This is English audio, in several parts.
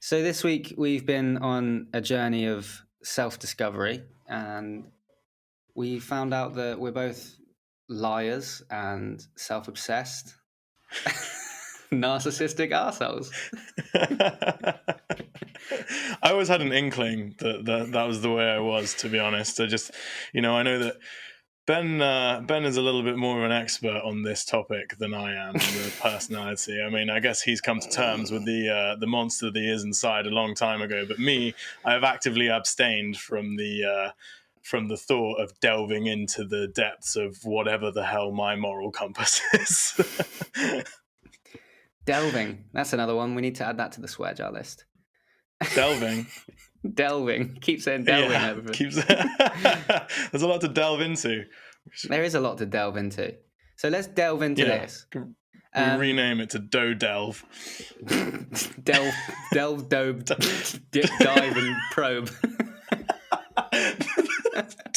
So this week we've been on a journey of self-discovery, and we found out that we're both liars and self-obsessed, narcissistic arseholes. I always had an inkling that was the way I was, to be honest. I know that Ben is a little bit more of an expert on this topic than I am, the personality. I mean, I guess he's come to terms with the monster that he is inside a long time ago. But me, I have actively abstained from the thought of delving into the depths of whatever the hell my moral compass is. Delving. That's another one. We need to add that to the swear jar list. Delving. Delving. Keep saying delving. Yeah, there's a lot to delve into. There is a lot to delve into. So let's delve into this. We rename it to Doe Delve. Delve, dip, dive, and probe.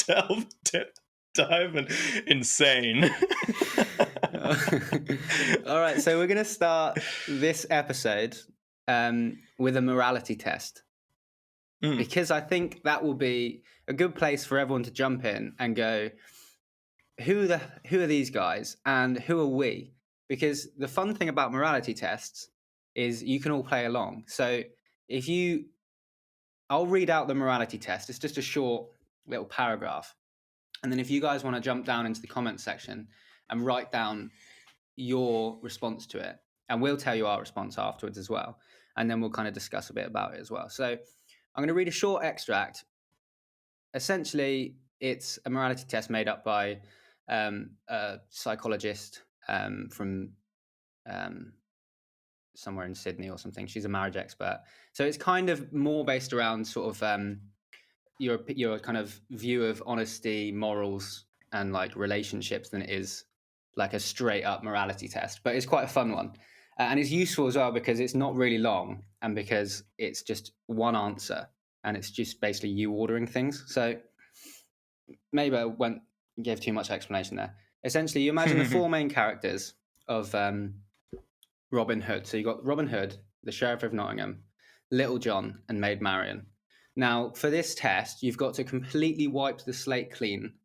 Delve, dip, dive, and insane. All right, so we're going to start this episode with a morality test. Because I think that will be a good place for everyone to jump in and go, who are these guys and who are we? Because the fun thing about morality tests is you can all play along. So I'll read out the morality test. It's just a short little paragraph. And then if you guys want to jump down into the comments section and write down your response to it, and we'll tell you our response afterwards as well. And then we'll kind of discuss a bit about it as well. So I'm going to read a short extract. Essentially, it's a morality test made up by a psychologist from somewhere in Sydney or something. She's a marriage expert. So it's kind of more based around sort of your kind of view of honesty, morals, and like relationships than it is like a straight up morality test. But it's quite a fun one. And it's useful as well because it's not really long and because it's just one answer and it's just basically you ordering things. So maybe I gave too much explanation there. Essentially, you imagine the four main characters of Robin Hood. So you've got Robin Hood, the Sheriff of Nottingham, Little John, and Maid Marian. Now, for this test, you've got to completely wipe the slate clean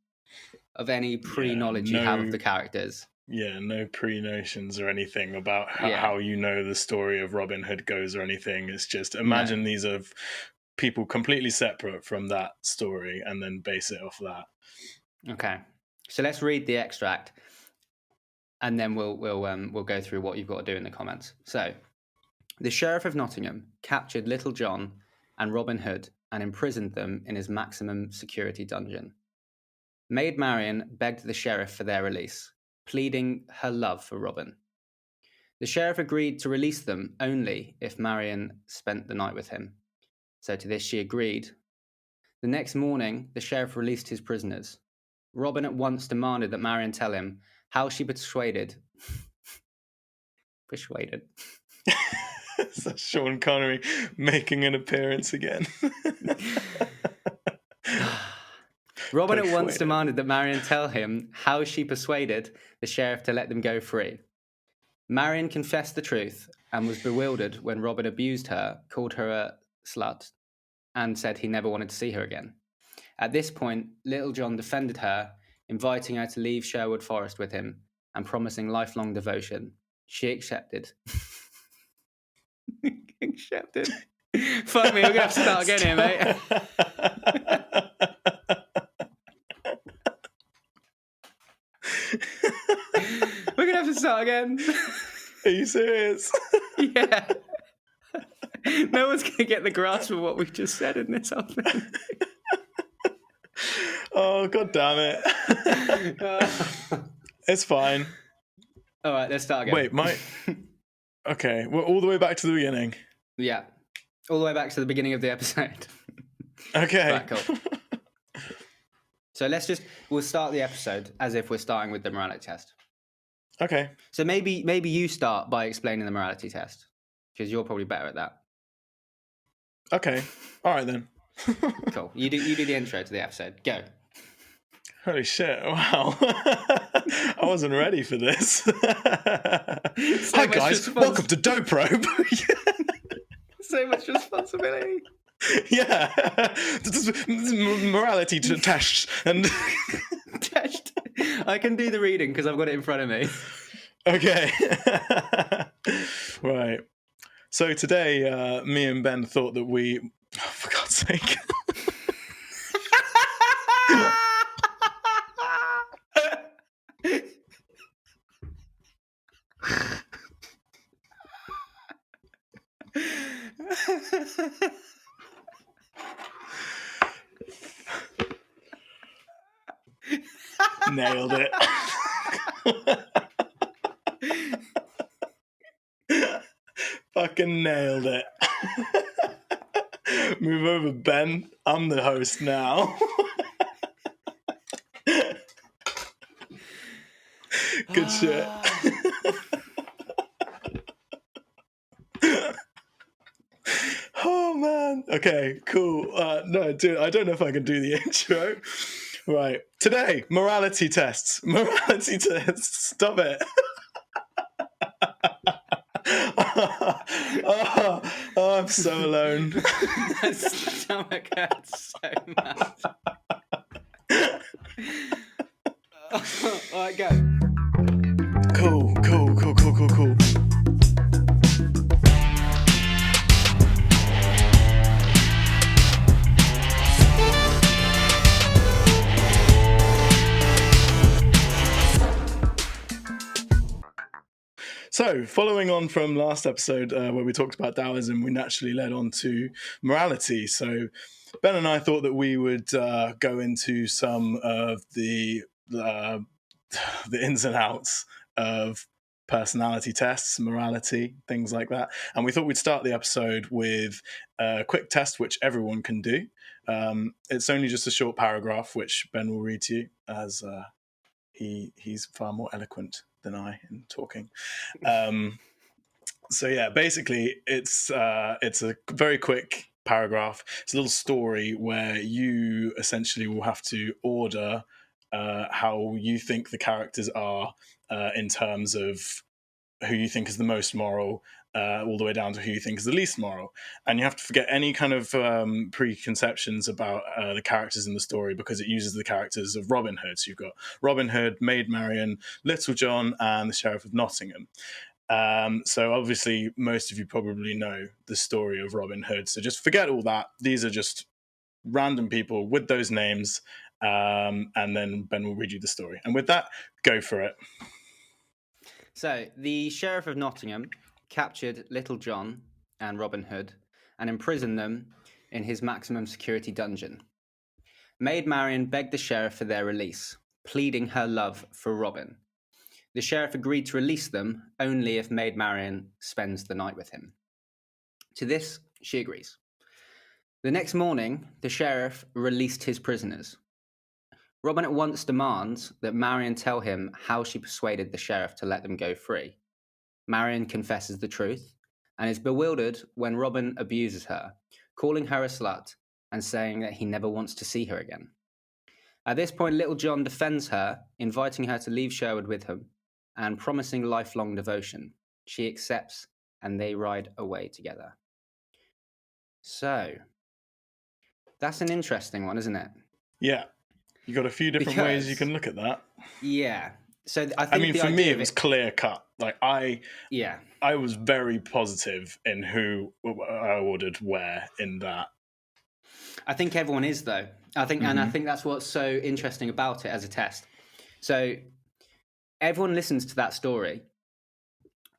of any pre-knowledge you have of the characters. Yeah, no pre-notions or anything about how you know the story of Robin Hood goes or anything. It's just imagine these are people completely separate from that story and then base it off that. Okay, so let's read the extract and then we'll go through what you've got to do in the comments. So, the Sheriff of Nottingham captured Little John and Robin Hood and imprisoned them in his maximum security dungeon. Maid Marian begged the sheriff for their release, pleading her love for Robin. The sheriff agreed to release them only if Marian spent the night with him. So to this she agreed. The next morning, the sheriff released his prisoners. Robin at once demanded that Marian tell him how she persuaded. So Sean Connery making an appearance again. Robin at once demanded that Marian tell him how she persuaded the sheriff to let them go free. Marian confessed the truth and was bewildered when Robin abused her, called her a slut, and said he never wanted to see her again. At this point, Little John defended her, inviting her to leave Sherwood Forest with him and promising lifelong devotion. She accepted. Accepted. Fuck me, we're going to have to start again here, mate. We're going to have to start again. Are you serious? Yeah. No one's going to get the grasp of what we've just said in this whole thing. Oh, God damn it. It's fine. All right, let's start again. Wait, Okay, we're all the way back to the beginning. Yeah, all the way back to the beginning of the episode. Okay. Right, cool. So we'll start the episode as if we're starting with the morality test. Okay. So maybe you start by explaining the morality test because you're probably better at that. Okay. All right then. Cool. You do the intro to the episode. Go. Holy shit! Wow. I wasn't ready for this. Hi guys, welcome to Doe Probe. So much responsibility. Yeah. Morality to test and Test. I can do the reading because I've got it in front of me. Okay. Right. So today, me and Ben thought that we... Oh, for God's sake. Nailed it. Fucking nailed it. Move over, Ben. I'm the host now. Good shit. Oh, man. Okay, cool. No, dude, I don't know if I can do the intro. Right. Today, morality tests. Morality tests. Stop it. Oh, I'm so alone. My stomach hurts so much. All right, go. Cool. So, following on from last episode where we talked about Taoism, we naturally led on to morality. So, Ben and I thought that we would go into some of the ins and outs of personality tests, morality, things like that. And we thought we'd start the episode with a quick test which everyone can do. It's only just a short paragraph, which Ben will read to you as he's far more eloquent than I in talking. So yeah, basically it's a very quick paragraph. It's a little story where you essentially will have to order how you think the characters are in terms of who you think is the most moral, all the way down to who you think is the least moral. And you have to forget any kind of preconceptions about the characters in the story, because it uses the characters of Robin Hood. So you've got Robin Hood, Maid Marian, Little John, and the Sheriff of Nottingham. So obviously most of you probably know the story of Robin Hood. So just forget all that. These are just random people with those names. And then Ben will read you the story. And with that, go for it. So, the Sheriff of Nottingham captured Little John and Robin Hood and imprisoned them in his maximum security dungeon. Maid Marian begged the sheriff for their release, pleading her love for Robin. The sheriff agreed to release them only if Maid Marian spends the night with him. To this, she agrees. The next morning, the sheriff released his prisoners. Robin at once demands that Marian tell him how she persuaded the sheriff to let them go free. Marian confesses the truth and is bewildered when Robin abuses her, calling her a slut and saying that he never wants to see her again. At this point, Little John defends her, inviting her to leave Sherwood with him and promising lifelong devotion. She accepts and they ride away together. So, that's an interesting one, isn't it? Yeah. You got a few different ways you can look at that. Yeah. So I think for me, it was clear cut. Like I was very positive in who I ordered where in that. I think everyone is, though. And I think that's what's so interesting about it as a test. So everyone listens to that story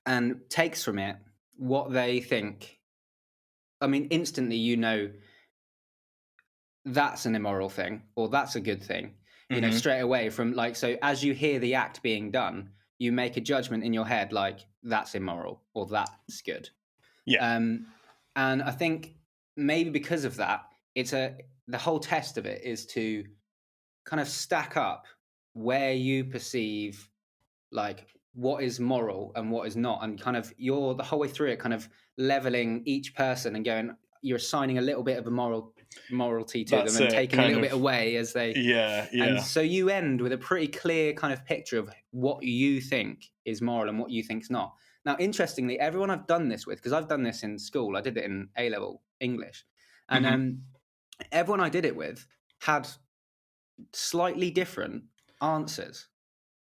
and takes from it what they think. I mean, instantly, you know, that's an immoral thing or that's a good thing, you know, straight away from like, so as you hear the act being done, you make a judgment in your head, like that's immoral or that's good. Yeah. And I think maybe because of that, the whole test of it is to kind of stack up where you perceive like what is moral and what is not. And kind of you're the whole way through it, kind of leveling each person and going, you're assigning a little bit of a morality to them and taking a little bit away as they and so you end with a pretty clear kind of picture of what you think is moral and what you think's not. Now, interestingly, everyone I've done this with, because I've done this in school, I did it in A-level English, and everyone I did it with had slightly different answers.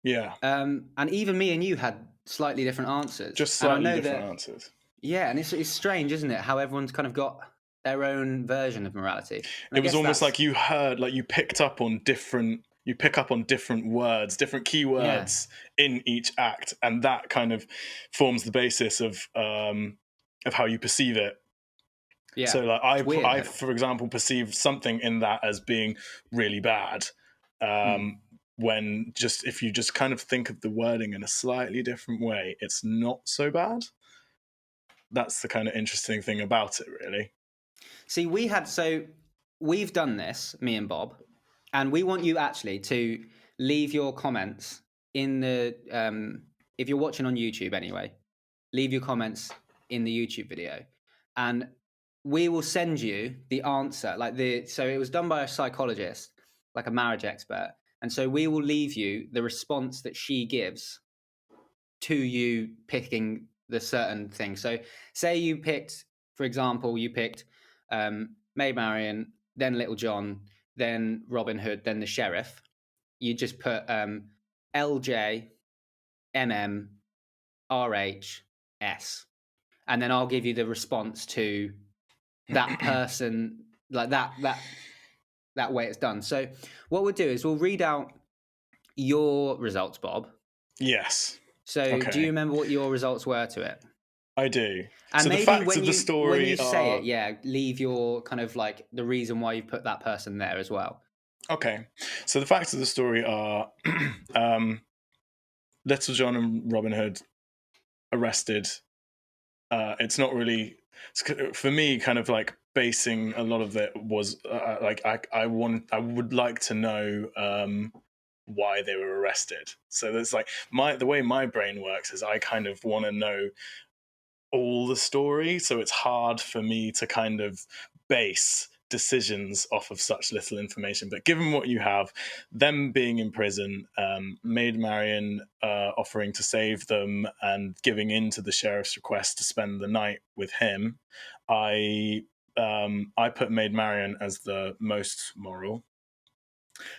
Yeah. And even me and you had slightly different answers. Just slightly different answers. Yeah, and it's strange, isn't it? How everyone's kind of got their own version of morality. And it was almost like you heard, like you pick up on different words, different keywords in each act, and that kind of forms the basis of how you perceive it. Yeah. So like I for example perceive something in that as being really bad. When if you just kind of think of the wording in a slightly different way, it's not so bad. That's the kind of interesting thing about it, really. See, we've done this, me and Bob, and we want you actually to leave your comments in the, if you're watching on YouTube anyway, leave your comments in the YouTube video, and we will send you the answer. So it was done by a psychologist, like a marriage expert, and so we will leave you the response that she gives to you picking the certain thing. So say you picked, for example, Maid Marian, then Little John, then Robin Hood, then the sheriff. You just put LJ, MM, RH, S. And then I'll give you the response to that person, like that way it's done. So what we'll do is we'll read out your results, Bob. Yes. So okay. Do you remember what your results were to it? I do. And so maybe the facts when of you, the story when you say it, leave your kind of like the reason why you put that person there as well. Okay. So the facts of the story are Little John and Robin Hood arrested. It's not really, for me, kind of like basing a lot of it was like I would like to know why they were arrested. So there's like the way my brain works is I kind of want to know all the story, so it's hard for me to kind of base decisions off of such little information. But given what you have, them being in prison, Maid Marian offering to save them and giving in to the sheriff's request to spend the night with him, I put Maid Marian as the most moral.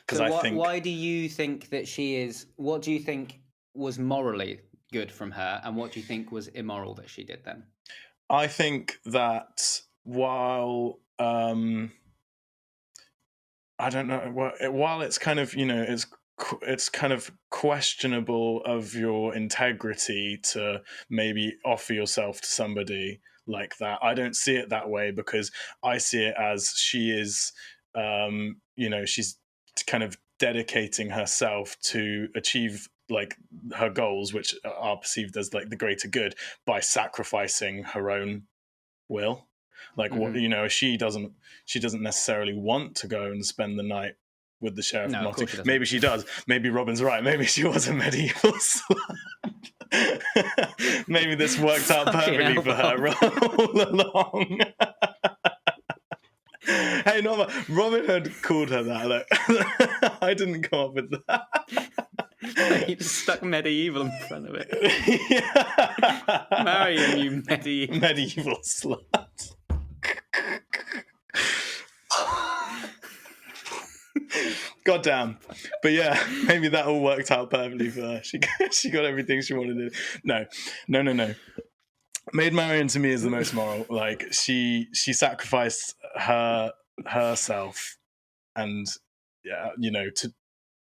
So why do you think that she is? What do you think was morally good from her, and what do you think was immoral that she did then? I think that while I don't know, while it's kind of, it's kind of questionable of your integrity to maybe offer yourself to somebody like that, I don't see it that way, because I see it as she is, she's kind of dedicating herself to achieve like her goals, which are perceived as like the greater good, by sacrificing her own will. Like what she doesn't necessarily want to go and spend the night with the sheriff. No, of course she doesn't. Maybe she does. Maybe Robin's right. Maybe she was a medieval slut. Maybe this worked out perfectly for her all along. Hey, no, Robin Hood called her that. Look. I didn't come up with that. You just stuck medieval in front of it. Yeah. Marion, you medieval slut. God damn. But yeah, maybe that all worked out perfectly for her. She got everything she wanted to. No. Maid Marian to me is the most moral. Like she sacrificed herself and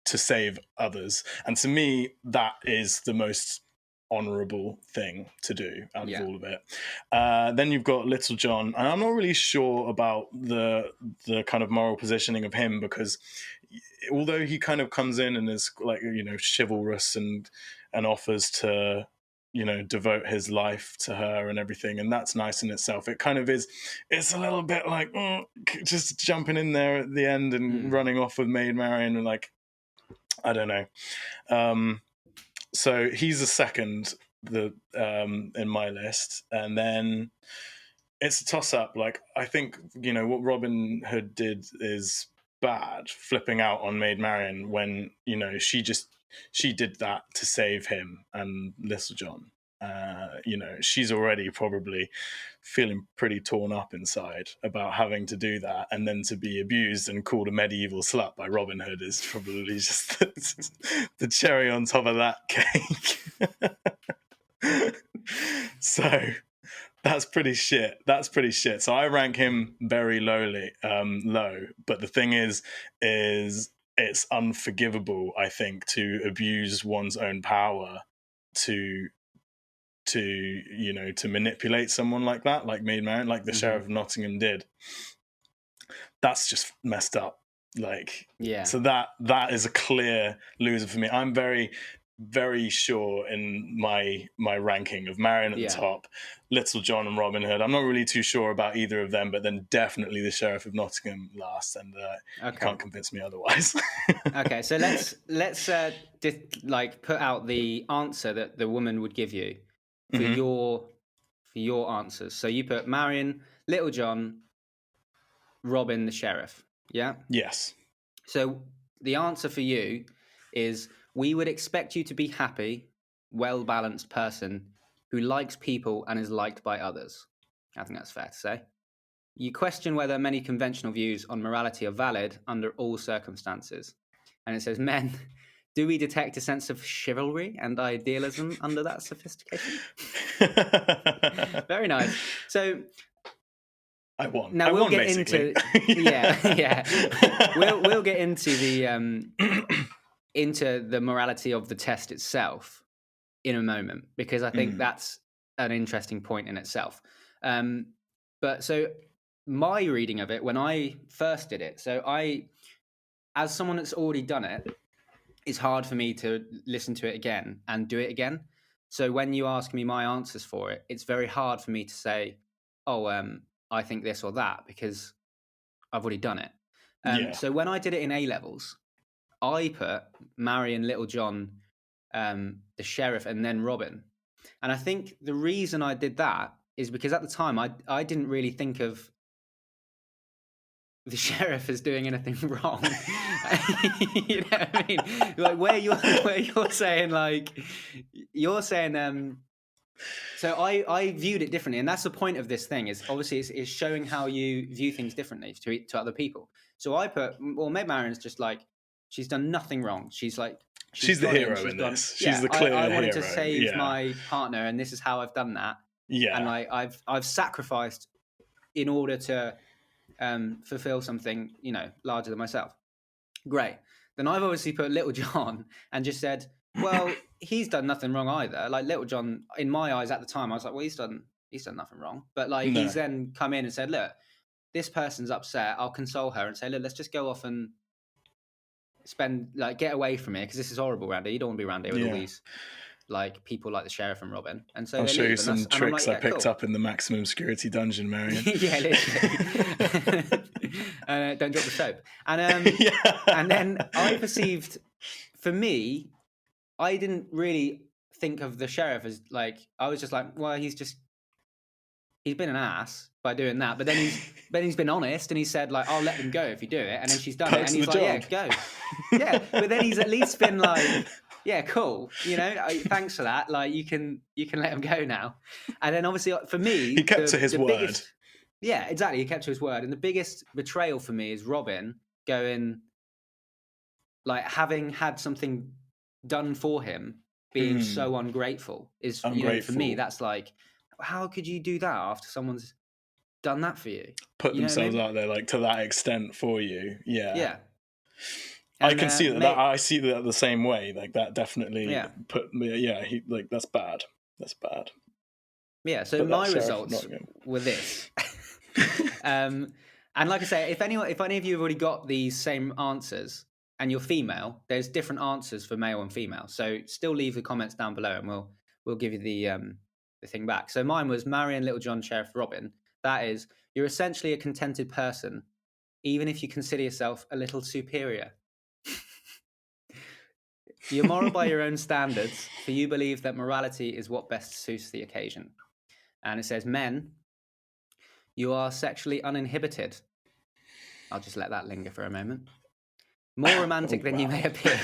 to save others. And to me, that is the most honorable thing to do out of all of it. Then you've got Little John, and I'm not really sure about the kind of moral positioning of him, because although he kind of comes in and is like, chivalrous and offers to, devote his life to her and everything, and that's nice in itself, it kind of is, it's a little bit like just jumping in there at the end and running off with Maid Marian, and like, I don't know. So he's a second in my list, and then it's a toss-up. Like, I think what Robin Hood did is bad, flipping out on Maid Marian when she did that to save him and Little John, she's already probably feeling pretty torn up inside about having to do that, and then to be abused and called a medieval slut by Robin Hood is probably just the cherry on top of that cake. So that's pretty shit. So I rank him very low. But the thing is it's unforgivable, I think, to abuse one's own power to manipulate someone like that, like Maid Marian, like the Sheriff of Nottingham did. That's just messed up. So that is a clear loser for me. I'm very, very sure in my ranking of Marian at the top, Little John and Robin Hood. I'm not really too sure about either of them, but then definitely the Sheriff of Nottingham last, and you can't convince me otherwise. Okay, so let's put out the answer that the woman would give you for your answers. So you put Marian, Little John, Robin, the Sheriff. Yeah? Yes. So the answer for you is, we would expect you to be happy, well-balanced person who likes people and is liked by others. I think that's fair to say. You question whether many conventional views on morality are valid under all circumstances. And it says, men, do we detect a sense of chivalry and idealism under that sophistication? Very nice. So I won. Now we'll get basically. We'll get into the morality of the test itself in a moment, because I think that's an interesting point in itself. But so my reading of it when I first did it, so as someone that's already done it, it's hard for me to listen to it again and do it again. So when you ask me my answers for it, it's very hard for me to say, I think this or that, because I've already done it. So when I did it in A-levels, I put Marian, Little John, the Sheriff, and then Robin. And I think the reason I did that is because at the time I didn't really think of the Sheriff as doing anything wrong. You know what I mean? Like where you're saying so I viewed it differently, and that's the point of this thing. Is obviously is showing how you view things differently to other people. So I put, Maid Marian's just like, she's done nothing wrong. She's like, she's the hero in this. She's the clear hero. I wanted to save my partner, and this is how I've done that. Yeah, and like I've sacrificed in order to fulfill something larger than myself. Great. Then I've obviously put Little John and just said, well, he's done nothing wrong either. Like Little John, in my eyes at the time, I was like, well, he's done nothing wrong. But he's then come in and said, look, this person's upset. I'll console her and say, look, let's just go off and get away from here, because this is horrible around here. You don't want to be around here with all these people like the Sheriff and Robin. And so I'll show you some tricks I picked up in the maximum security dungeon, Marian. Yeah, literally. Don't drop the soap. And and then I perceived, for me, I didn't really think of the Sheriff as I was just like, well, he's been an ass by doing that, but then he's been honest and he said I'll let them go if you do it, and then she's done it, and he's like, yeah, go, yeah. But then he's at least been like, yeah, cool, thanks for that. You can let him go now. And then obviously for me, he kept to his word. Yeah, exactly. He kept to his word, and the biggest betrayal for me is Robin going, having had something done for him, being so ungrateful is for me. That's how could you do that after someone's done that for you? Put themselves out there to that extent for you. Yeah. And, I can see that. I see that the same way. That definitely put me. Yeah, he that's bad. That's bad. Yeah. So my results were this. And like I say, if any of you have already got these same answers and you're female, there's different answers for male and female. So still leave the comments down below, and we'll give you the thing back. So mine was Marian, Little John, Sheriff, Robin. That is, you're essentially a contented person, even if you consider yourself a little superior. You're moral by your own standards, for you believe that morality is what best suits the occasion. And it says, men, you are sexually uninhibited. I'll just let that linger for a moment. More romantic than you may appear,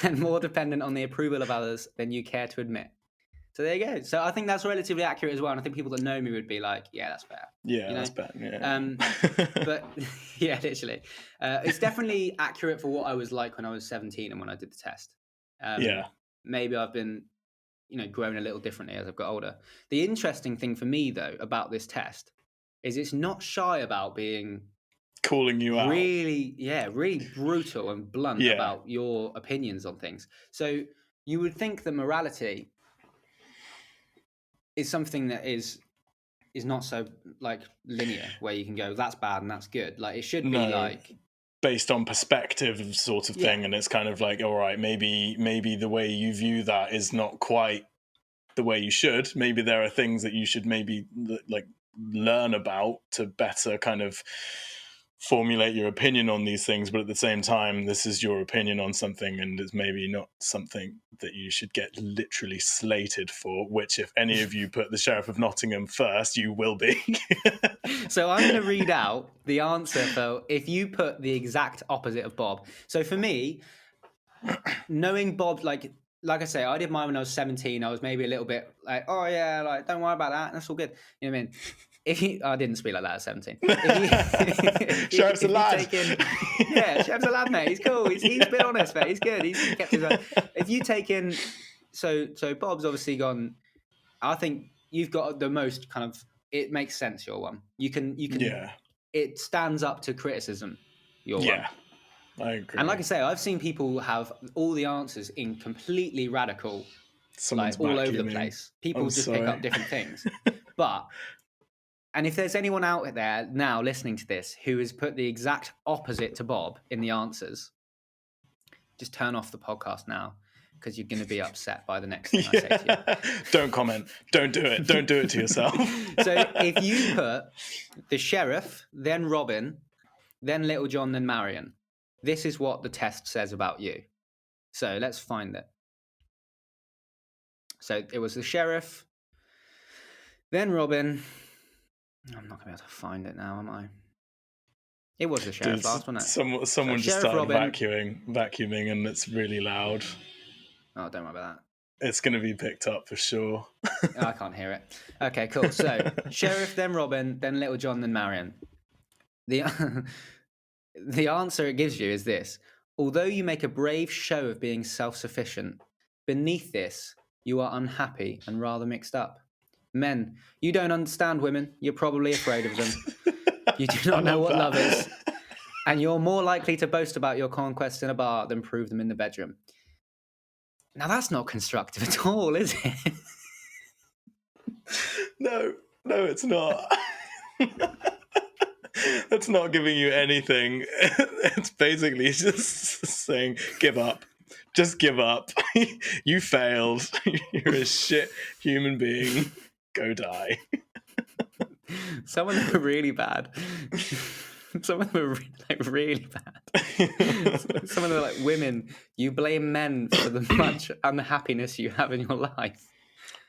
and more dependent on the approval of others than you care to admit. So there you go. So I think that's relatively accurate as well. And I think people that know me would be like, yeah, that's fair. Yeah, that's bad. Yeah. But yeah, literally. It's definitely accurate for what I was like when I was 17 and when I did the test. Yeah. Maybe I've been, grown a little differently as I've got older. The interesting thing for me, though, about this test is it's not shy about being calling you out. Really brutal and blunt about your opinions on things. So you would think that morality is something that is not so like linear, where you can go, that's bad and that's good. Like it should be like based on perspective sort of thing, and it's kind of like, all right, maybe the way you view that is not quite the way you should. Maybe there are things that you should maybe like learn about to better kind of formulate your opinion on these things, but at the same time, this is your opinion on something, and it's maybe not something that you should get literally slated for, which if any of you put the Sheriff of Nottingham first, you will be. So I'm going to read out the answer for if you put the exact opposite of Bob. So for me, knowing Bob, like I say, I did mine when I was 17. I was maybe a little bit like, oh yeah, like don't worry about that, that's all good. You know what I mean? I didn't speak like that at 17. Sheriff's a lad. Sheriff's a lad, mate. He's cool. He's been honest, mate. He's good. He's kept his own. If you take in, so Bob's obviously gone. I think you've got the most kind of. It makes sense. Your one. You can. Yeah. It stands up to criticism. Your one. Yeah. I agree. And like I say, I've seen people have all the answers in completely radical, Someone's like all over the place. People just pick up different things, but. And if there's anyone out there now listening to this who has put the exact opposite to Bob in the answers, just turn off the podcast now, because you're going to be upset by the next thing I say to you. Don't comment. Don't do it. Don't do it to yourself. So if you put the Sheriff, then Robin, then Little John, then Marion, this is what the test says about you. So let's find it. So it was the Sheriff, then Robin. I'm not going to be able to find it now, am I? It was the Sheriff last, wasn't it? Someone just started vacuuming, and it's really loud. Oh, don't worry about that. It's going to be picked up for sure. I can't hear it. Okay, cool. So, Sheriff, then Robin, then Little John, then Marion. The answer it gives you is this. Although you make a brave show of being self-sufficient, beneath this, you are unhappy and rather mixed up. Men, you don't understand women. You're probably afraid of them. You do not know what love is. And you're more likely to boast about your conquests in a bar than prove them in the bedroom. Now, that's not constructive at all, is it? No, it's not. That's not giving you anything. It's basically just saying, give up. Just give up. You failed. You're a shit human being. Go die. Some of them are really bad. Some of them are really bad. Some of them are like, women, you blame men for the much unhappiness you have in your life.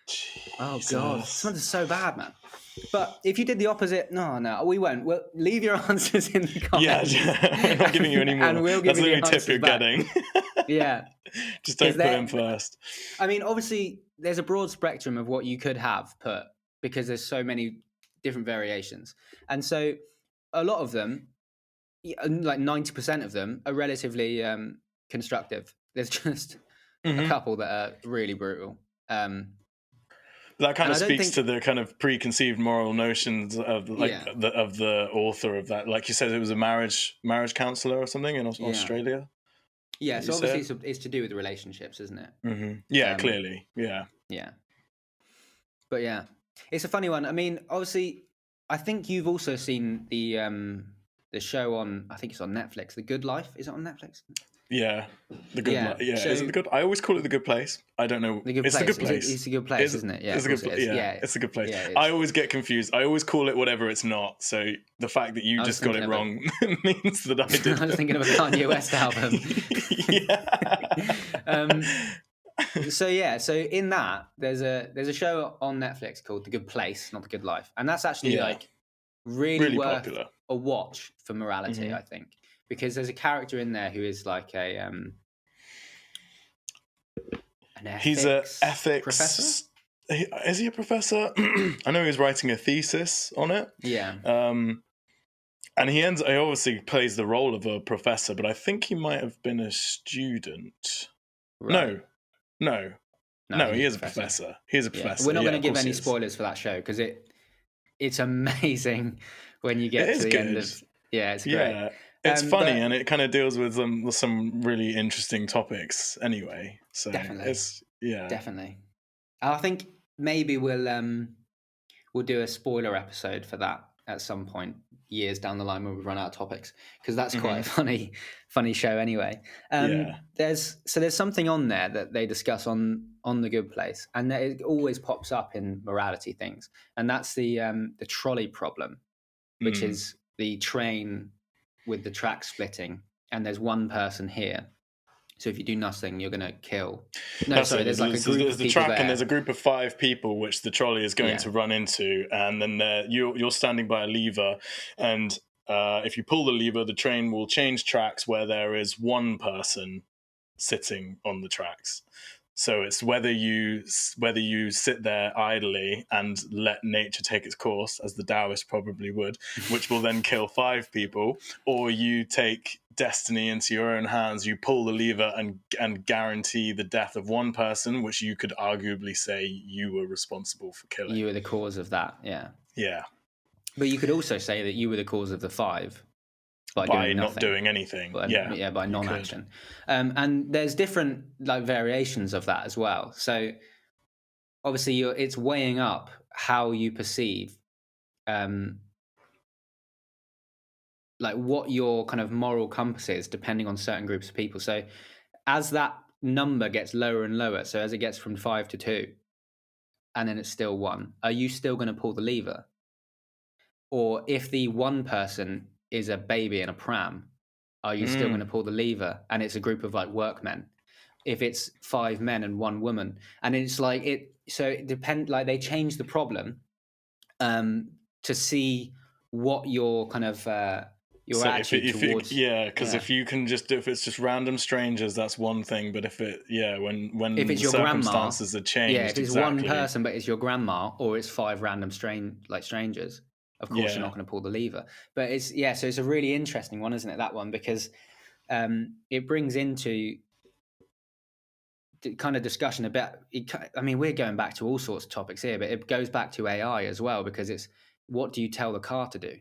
Jesus. Oh, God. Some of them are so bad, man. But if you did the opposite, no, we won't. We'll leave your answers in the comments. Yeah, we're not giving you any more. And we'll give That's you the only tip you're getting. Yeah. Just don't put in first. I mean, obviously, there's a broad spectrum of what you could have put, because there's so many different variations. And so a lot of them, like 90% of them, are relatively constructive. There's just a couple that are really brutal. That kind of speaks to the kind of preconceived moral notions of the author of that. Like you said, it was a marriage counselor or something in Australia. Yeah, so obviously it's to do with the relationships, isn't it? Mm-hmm. Yeah, clearly. Yeah. Yeah. But yeah, it's a funny one. I mean, obviously, I think you've also seen the show on, I think it's on Netflix, The Good Life. Is it on Netflix? Yeah, The Good Life. Yeah, so, is it The Good? I always call it The Good Place. I don't know. It's The Good Place. It's a good place, isn't it? Yeah, it's a good place. Yeah, it's a good place. Yeah, I always get confused. I always call it whatever it's not. So the fact that you just got it wrong means that I did. I was thinking of a Kanye West album. So in that there's a show on Netflix called The Good Place, not The Good Life, and that's actually like really worth popular. A watch for morality, I think. Because there's a character in there who is like an ethics he's an ethics professor. Is he a professor? I know he was writing a thesis on it. Yeah. And he obviously plays the role of a professor, but I think he might have been a student. Right. No, he is a professor. He is a professor. We're not going to of give course any he is. spoilers for that show because it's amazing when you get It to is the end good. of. Yeah, it's great. Yeah, it's funny, but and it kind of deals with some really interesting topics anyway. So definitely. Definitely. I think maybe we'll do a spoiler episode for that at some point years down the line when we run out of topics, because that's quite a funny show anyway. There's something on there that they discuss on The Good Place, and it always pops up in morality things, and that's the trolley problem, which is the train with the track splitting, and there's one person here. So if you do nothing, you're going to kill. No, sorry, there's like a group of the people track, there. and there's a group of 5 people which the trolley is going to run into, and then you're standing by a lever, and if you pull the lever, the train will change tracks where there is one person sitting on the tracks. So it's whether you sit there idly and let nature take its course, as the Taoists probably would, which will then kill 5 people, or you take destiny into your own hands, you pull the lever and guarantee the death of one person, which you could arguably say you were responsible for killing. You were the cause of that, yeah. Yeah. But you could also say that you were the cause of the 5 by doing not doing anything. By non-action. And there's different like variations of that as well. So obviously it's weighing up how you perceive like what your kind of moral compass is depending on certain groups of people. So as that number gets lower and lower, so as it gets from 5 to 2 and then it's still 1, are you still going to pull the lever? Or if the one person is a baby in a pram, are you still going to pull the lever? And it's a group of like workmen. If it's 5 men and 1 woman, and it's like it depends. Like they change the problem to see what your kind of your attitude towards. If you can if it's just random strangers, that's one thing. But if when if it's the your circumstances grandma, are changed, if it's one person but it's your grandma, or it's 5 random strangers. Of course, you're not going to pull the lever. But so it's a really interesting one, isn't it? That one, because it brings into the kind of discussion about. I mean, we're going back to all sorts of topics here, but it goes back to AI as well, because it's what do you tell the car to do?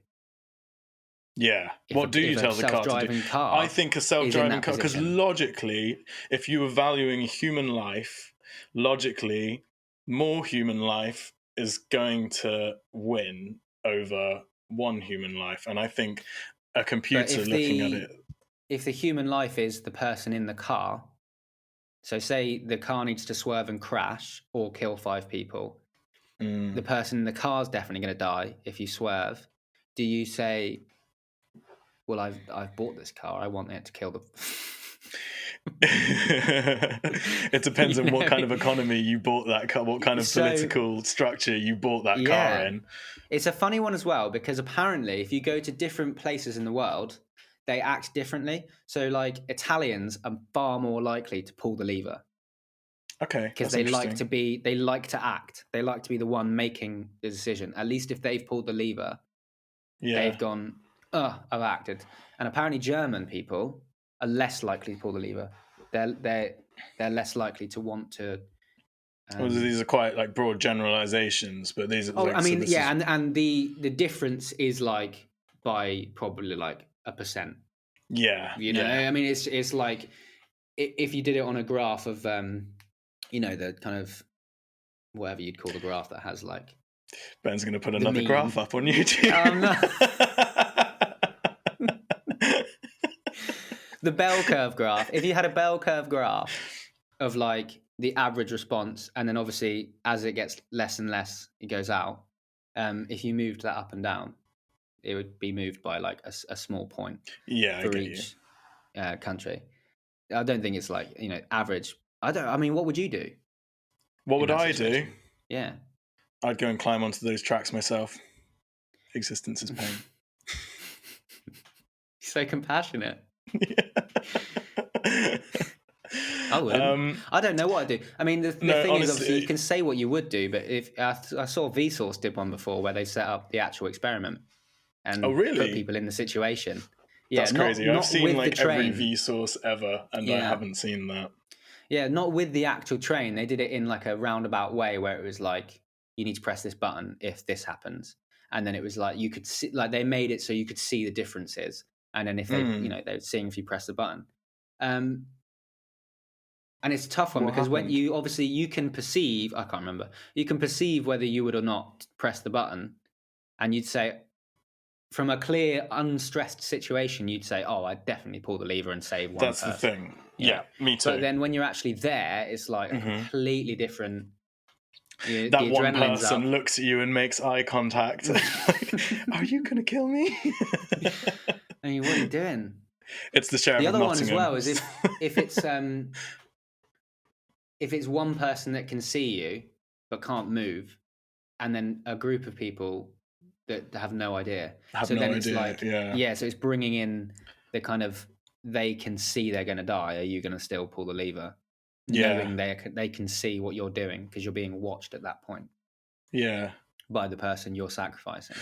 Yeah. What do you tell the car to do? I think a self-driving car, because logically, if you were valuing human life, logically, more human life is going to win over one human life. And I think a computer looking at it. If the human life is the person in the car, so say the car needs to swerve and crash or kill 5 people, the person in the car is definitely going to die if you swerve. Do you say, well, I've bought this car, I want it to kill the... It depends on what kind of economy you bought that car, what kind of political structure you bought that car in. It's a funny one as well, because apparently if you go to different places in the world, they act differently. So like Italians are far more likely to pull the lever. Okay. Because they like to act. They like to be the one making the decision. At least if they've pulled the lever, they've gone, I've acted. And apparently German people are less likely to pull the lever. They're less likely to want to. Well, these are quite like broad generalizations, but these are. And the difference is like by probably like 1%. Yeah, I mean, it's like if you did it on a graph of the kind of whatever you'd call the graph that has like. Ben's going to put another graph up on YouTube. No. The bell curve graph. If you had a bell curve graph of like the average response, and then obviously as it gets less and less, it goes out. If you moved that up and down, it would be moved by like a small point for each country. I don't think it's like average. I mean, what would you do? What would I do? Yeah, I'd go and climb onto those tracks myself. Existence is pain. So compassionate. I wouldn't. I don't know what I'd do. I mean, the No, thing is, honestly, obviously, you can say what you would do, but if I saw Vsauce did one before where they set up the actual experiment oh and put really? people in the situation. Yeah, That's crazy. I've not seen with the like every train. Vsauce ever, and I Yeah. haven't seen that. Yeah, not with the actual train. They did it in like a roundabout way where it was like, you need to press this button if this happens. And then it was like, you could see, like they made it so you could see the differences. And then if they, they were seeing if you press the button. And it's a tough one What because when happened? you, obviously you can perceive, I can't remember, you can perceive whether you would or not press the button. And you'd say, from a clear, unstressed situation, you'd say, "Oh, I'd definitely pull the lever and save one That's person." the thing. Yeah, me too. But then when you're actually there, it's like a completely different. The that one adrenaline's person up. looks at you and makes eye contact. Like, are you going to kill me? I mean, what are you doing? It's the sheriff The of other one as Nottingham. well is if it's one person that can see you but can't move, and then a group of people that have no idea. So then it's like, so it's bringing in the kind of, they can see they're going to die. Are you going to still pull the lever, knowing they can see what you're doing because you're being watched at that point? Yeah, by the person you're sacrificing.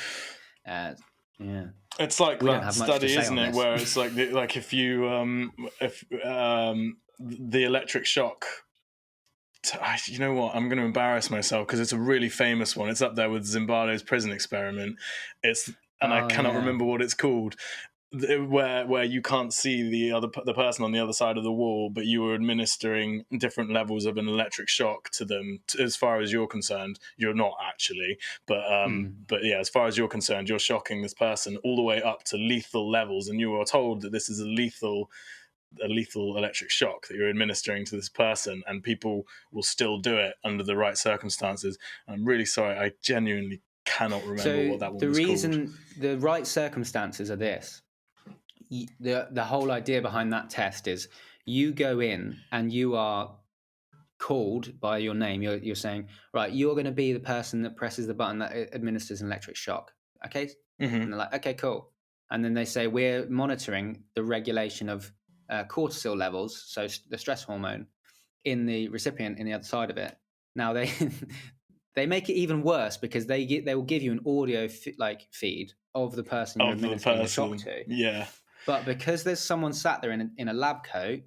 it's like we that don't have much to study, say isn't on it? this. Where it's like if you the electric shock. You know what? I'm going to embarrass myself because it's a really famous one. It's up there with Zimbardo's prison experiment. I cannot remember what it's called. Where you can't see the person on the other side of the wall, but you are administering different levels of an electric shock to them. As far as you're concerned, you're not actually, but yeah, as far as you're concerned, you're shocking this person all the way up to lethal levels, and you are told that this is a lethal electric shock that you're administering to this person, and people will still do it under the right circumstances. I'm really sorry, I genuinely cannot remember what that one was called. The right circumstances are this. The whole idea behind that test is you go in and you are called by your name. You're saying, right, you're going to be the person that presses the button that administers an electric shock. Okay. And they're like, okay, cool. And then they say, we're monitoring the regulation of cortisol levels, so the stress hormone, in the recipient in the other side of it. Now they they make it even worse because they will give you an audio feed of the person you're administering the shock to. Yeah. But because there's someone sat there in a lab coat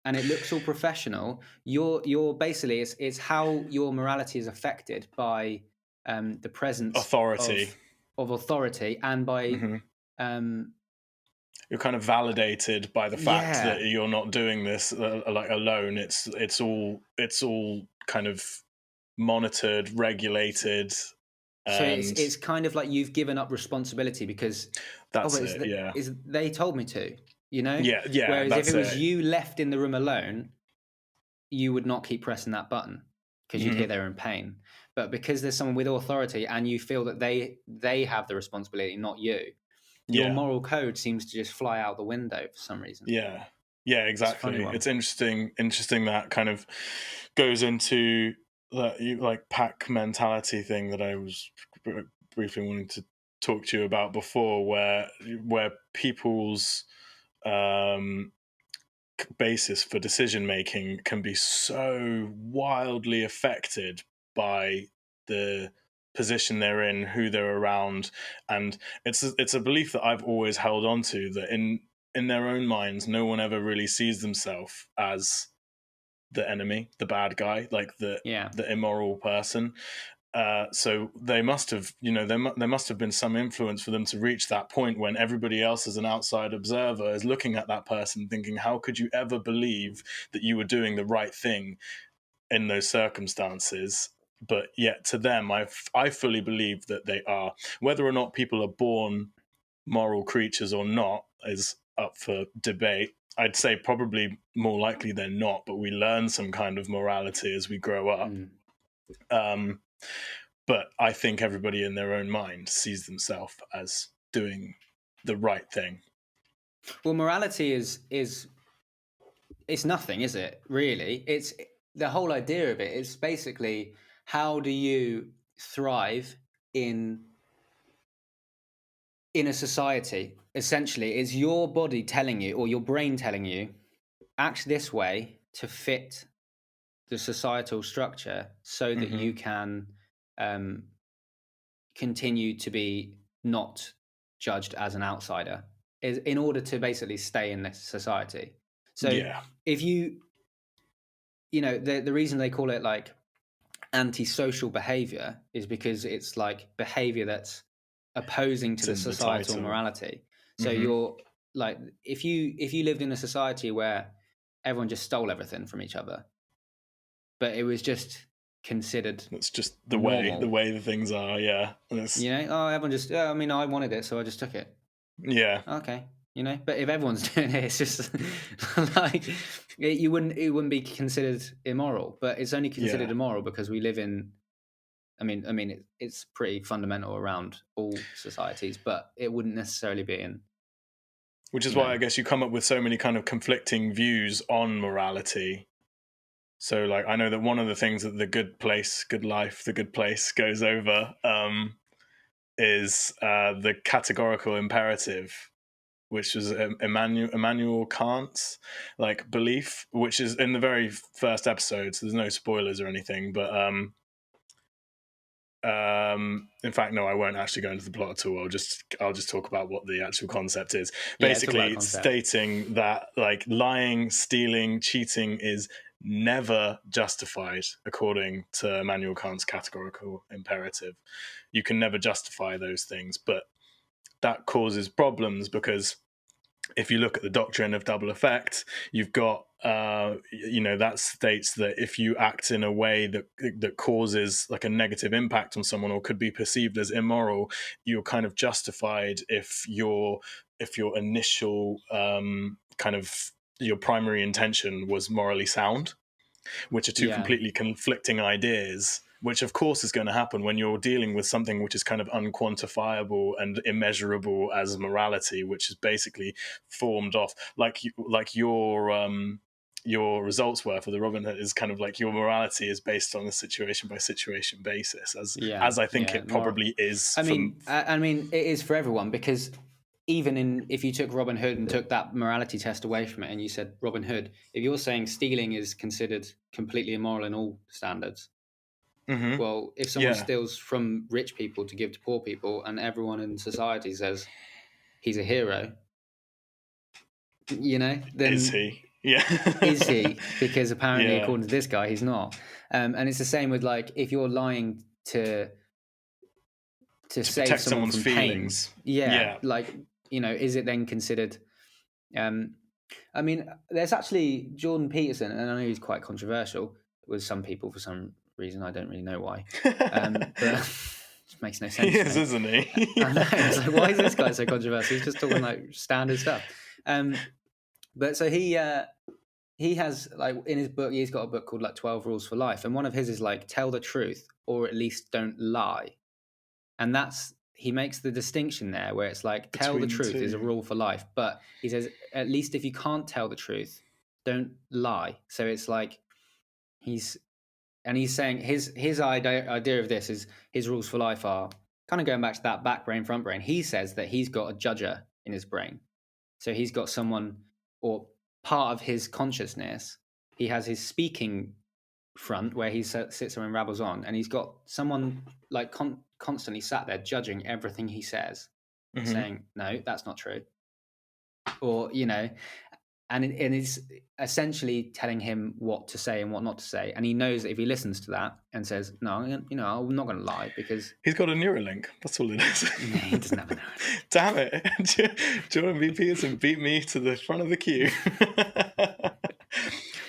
and it looks all professional, you're basically, it's how your morality is affected by the presence authority of authority, and by you're kind of validated by the fact that you're not doing this like alone. It's all kind of monitored, regulated. So it's kind of like you've given up responsibility because they told me to, Whereas if it was you left in the room alone, you would not keep pressing that button because you'd hear they were in pain. But because there's someone with authority and you feel that they have the responsibility, not you, your moral code seems to just fly out the window for some reason. Yeah, exactly. It's interesting that kind of goes into that like pack mentality thing that I was briefly wanting to talk to you about before, where people's basis for decision making can be so wildly affected by the position they're in, who they're around, and it's a belief that I've always held on to, that in their own minds, no one ever really sees themselves as the enemy, the bad guy, like the immoral person. So they must have, there must have been some influence for them to reach that point when everybody else as an outside observer is looking at that person thinking, how could you ever believe that you were doing the right thing in those circumstances? But yet to them, I fully believe that they are. Whether or not people are born moral creatures or not is up for debate. I'd say probably more likely they're not, but we learn some kind of morality as we grow up. But I think everybody in their own mind sees themselves as doing the right thing. Well, morality is it's nothing, is it? Really, it's the whole idea of it is basically, how do you thrive in a society? Essentially, is your body telling you, or your brain telling you, act this way to fit the societal structure so that you can continue to be not judged as an outsider, is in order to basically stay in this society. So if you know, the reason they call it like antisocial behavior is because it's like behavior that's opposing to the societal morality. So you're like, if you lived in a society where everyone just stole everything from each other, but it was just considered, it's just the normal. way the things are. Yeah, you know, oh, everyone just, I mean, I wanted it, so I just took it. Yeah. Okay. You know, but if everyone's doing it, it's just like it wouldn't be considered immoral, but it's only considered immoral because we live in. I mean, it's pretty fundamental around all societies, but it wouldn't necessarily be in. Which is why I guess you come up with so many kind of conflicting views on morality. So, like, I know that one of the things that the Good Place goes over is the categorical imperative, which was Immanuel Kant's like belief, which is in the very first episode. So there's no spoilers or anything, but in fact, no, I won't actually go into the plot at all. I'll just talk about what the actual concept is. Basically, stating that like lying, stealing, cheating is never justified according to Immanuel Kant's categorical imperative. You can never justify those things, but that causes problems because if you look at the doctrine of double effect, you've got that states that if you act in a way that causes like a negative impact on someone or could be perceived as immoral, you're kind of justified if your initial kind of your primary intention was morally sound, which are two completely conflicting ideas. Which, of course, is going to happen when you're dealing with something which is kind of unquantifiable and immeasurable as morality, which is basically formed off like your results were for the Robin Hood is kind of like your morality is based on a situation by situation basis, as I think it probably is. I mean, it is for everyone, because even if you took Robin Hood and took that morality test away from it, and you said Robin Hood, if you're saying stealing is considered completely immoral in all standards. Well, if someone steals from rich people to give to poor people and everyone in society says he's a hero, then... Is he? Yeah. Is he? Because apparently, according to this guy, he's not. And it's the same with, like, if you're lying to save someone from feelings. Pain. Like, is it then considered... I mean, there's actually Jordan Peterson, and I know he's quite controversial with some people for some reason. I don't really know why. But it makes no sense. He is, isn't he? I know. It's like, why is this guy so controversial? He's just talking like standard stuff. But so he has, like, in his book, he's got a book called like 12 Rules for Life. And one of his is like, tell the truth, or at least don't lie. And he makes the distinction there where it's like, tell the truth is a rule for life. But he says, at least if you can't tell the truth, don't lie. So it's like, he's saying his idea of this is his rules for life are kind of going back to that back brain, front brain. He says that he's got a judger in his brain. So he's got someone, or part of his consciousness, he has his speaking front where he sits there and rabbles on, and he's got someone like constantly sat there judging everything he says, saying, no, that's not true. Or, and it's essentially telling him what to say and what not to say. And he knows that if he listens to that and says, no, I'm not going to lie, because... He's got a Neuralink. That's all it is. No, he doesn't have a Neuralink. Damn it. Jordan B. Peterson beat me to the front of the queue.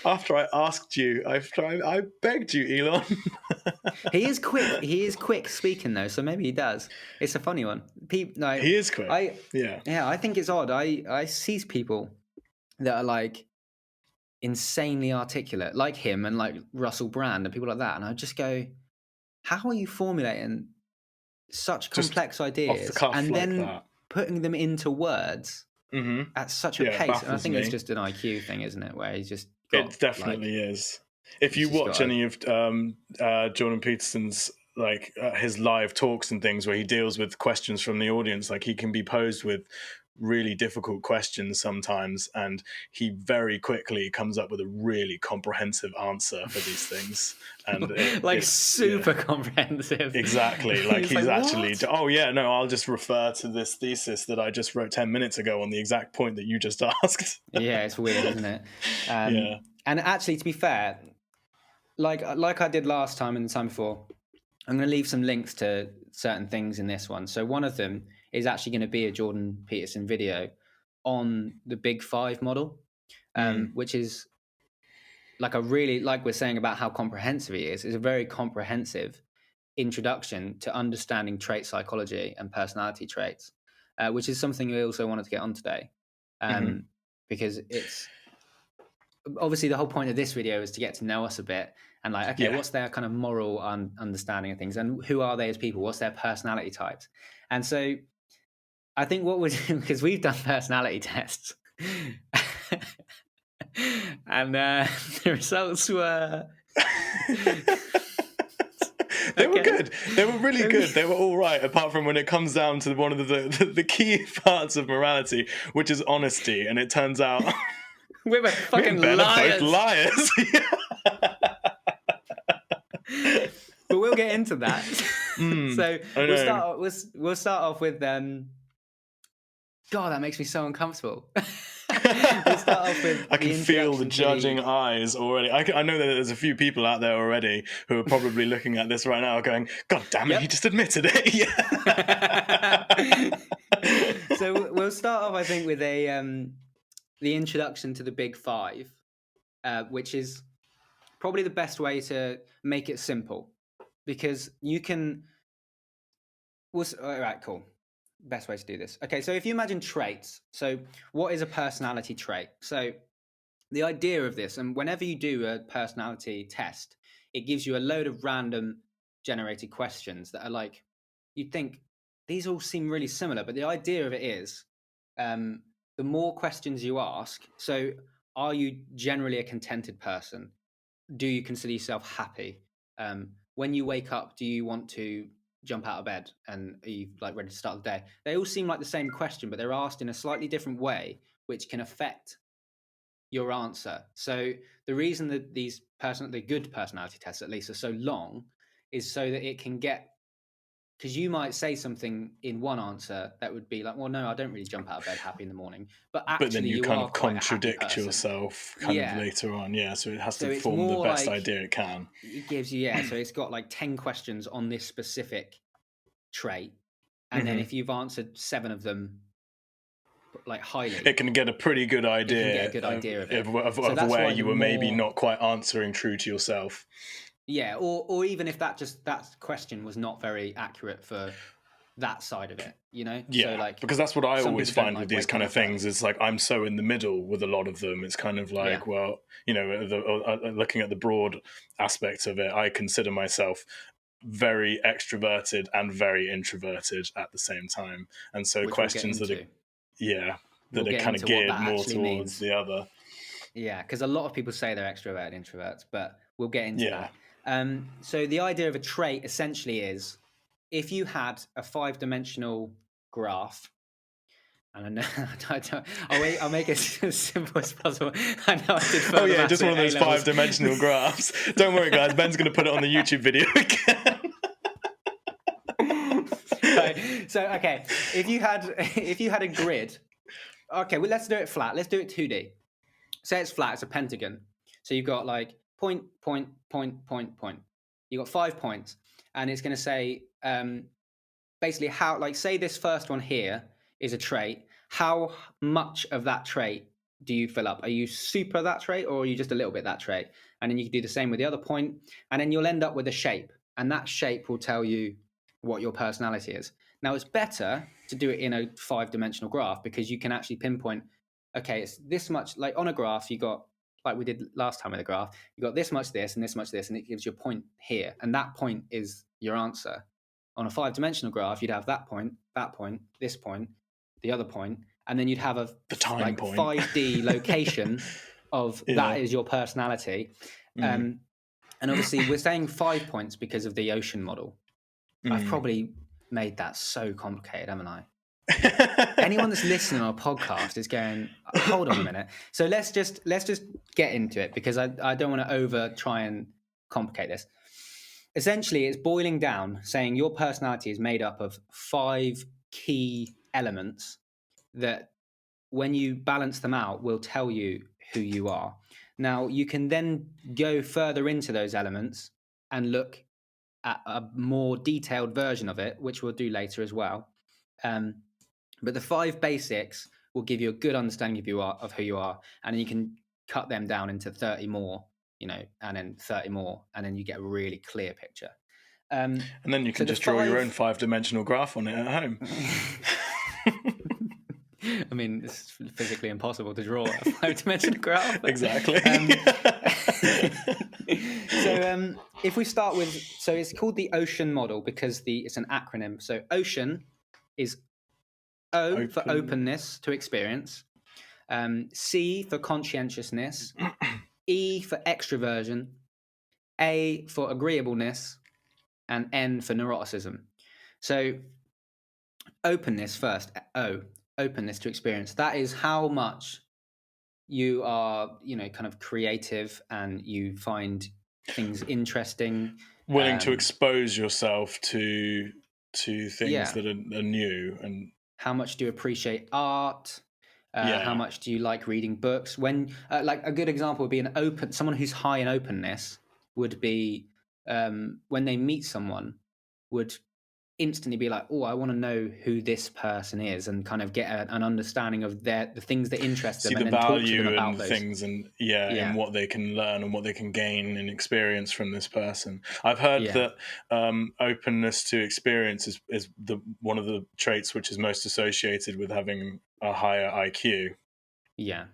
After I asked you, I begged you, Elon. He is quick. He is quick speaking, though, so maybe he does. It's a funny one. He is quick. I think it's odd. I see people that are like insanely articulate, like him and like Russell Brand and people like that, and I just go, how are you formulating such complex ideas and like then that, putting them into words at such a pace? And I think it's just an IQ thing, isn't it? Where he's just got, it definitely is. If you watch any of Jordan Peterson's like his live talks and things where he deals with questions from the audience. Like he can be posed with really difficult questions sometimes, and he very quickly comes up with a really comprehensive answer for these things. And like super comprehensive. Exactly. Like he's like, actually, oh yeah, no, I'll just refer to this thesis that I just wrote 10 minutes ago on the exact point that you just asked. Yeah, it's weird, isn't it? Yeah. And actually, to be fair, like I did last time and the time before, I'm going to leave some links to certain things in this one. So one of them is actually going to be a Jordan Peterson video on the Big Five model, which is like a really, like we're saying about how comprehensive he is a very comprehensive introduction to understanding trait psychology and personality traits, which is something we also wanted to get on today, because it's obviously the whole point of this video is to get to know us a bit and like, okay, what's their kind of moral understanding of things and who are they as people? What's their personality types? And so I think what was, because we've done personality tests and the results were... They were good. They were really good. They were all right, apart from when it comes down to one of the key parts of morality, which is honesty. And it turns out we're fucking liars. Both liars. But we'll get into that. So we'll start off with God, that makes me so uncomfortable. We'll start off with I can feel the judging eyes already. I know that there's a few people out there already who are probably looking at this right now going, God damn it, he just admitted it. Yeah. So we'll start off, I think, with the introduction to the Big Five, which is probably the best way to make it simple, because you can... all right, cool. Best way to do this. Okay, so if you imagine traits, so what is a personality trait? So the idea of this, and whenever you do a personality test, it gives you a load of random generated questions that are like, you'd think these all seem really similar, but the idea of it is the more questions you ask, so are you generally a contented person? Do you consider yourself happy? When you wake up, do you want to jump out of bed and are you like ready to start the day? They all seem like the same question, but they're asked in a slightly different way, which can affect your answer. So the reason that these the good personality tests at least are so long is so that it can get, because you might say something in one answer that would be like, well, no, I don't really jump out of bed happy in the morning, but actually then you kind of contradict yourself kind of later on. Yeah, so it has to form the best idea it can. It gives you, so it's got like 10 questions on this specific trait, and then if you've answered 7 of them like highly, it can get a pretty good idea, of where you were maybe not quite answering true to yourself. Yeah, or even if that question was not very accurate for that side of it, Yeah, so like, because that's what I always find with these kind of things. It's like I'm so in the middle with a lot of them. It's kind of like, well, looking at the broad aspects of it, I consider myself very extroverted and very introverted at the same time, and so questions that are kind of geared more towards the other. Yeah, because a lot of people say they're extroverted introverts, but we'll get into that. So the idea of a trait essentially is, if you had a 5-dimensional graph, and I know I'll make it as simple as possible. I know I did. Oh yeah, just one of those 5-dimensional graphs. Don't worry, guys. Ben's going to put it on the YouTube video again. So okay, if you had a grid, okay, well, let's do it flat. Let's do it 2D. Say it's flat. It's a pentagon. So you've got like point. You've got 5 points, and it's going to say basically how, like, say this first one here is a trait. How much of that trait do you fill up? Are you super that trait, or are you just a little bit that trait? And then you can do the same with the other point, and then you'll end up with a shape, and that shape will tell you what your personality is. Now, it's better to do it in a 5-dimensional graph, because you can actually pinpoint, okay, it's this much. Like on a graph, you got, like we did last time with the graph, you got this much this and this much this, and it gives you a point here, and that point is your answer. On a 5-dimensional graph, you'd have that point, this point, the other point, and then you'd have the time point. 5D location of that is your personality. And obviously we're saying 5 points because of the ocean model. I've probably made that so complicated, haven't I? Anyone that's listening on a podcast is going, hold on a minute. So let's just get into it, because I don't want to try and complicate this. Essentially, it's boiling down, saying your personality is made up of 5 key elements that, when you balance them out, will tell you who you are. Now, you can then go further into those elements and look at a more detailed version of it, which we'll do later as well. But the 5 basics will give you a good understanding of who you are, and you can cut them down into 30 more, and then 30 more, and then you get a really clear picture. And then you can just draw your own 5-dimensional graph on it at home. I mean, it's physically impossible to draw a 5-dimensional graph. Exactly. So if we start with, so it's called the OCEAN model because it's an acronym. So OCEAN is O for openness to experience, C for conscientiousness, E for extroversion, A for agreeableness, and N for neuroticism. So openness first, O, openness to experience. That is how much you are, kind of creative and you find things interesting. Willing to expose yourself to things that are new. And how much do you appreciate art? How much do you like reading books? When like a good example would be someone who's high in openness would be when they meet someone would instantly be like, oh, I want to know who this person is, and kind of get an understanding of the things that interest them, see and the then value talk to them about those things, and and what they can learn and what they can gain and experience from this person. I've heard that openness to experience is one of the traits which is most associated with having a higher IQ. Yeah.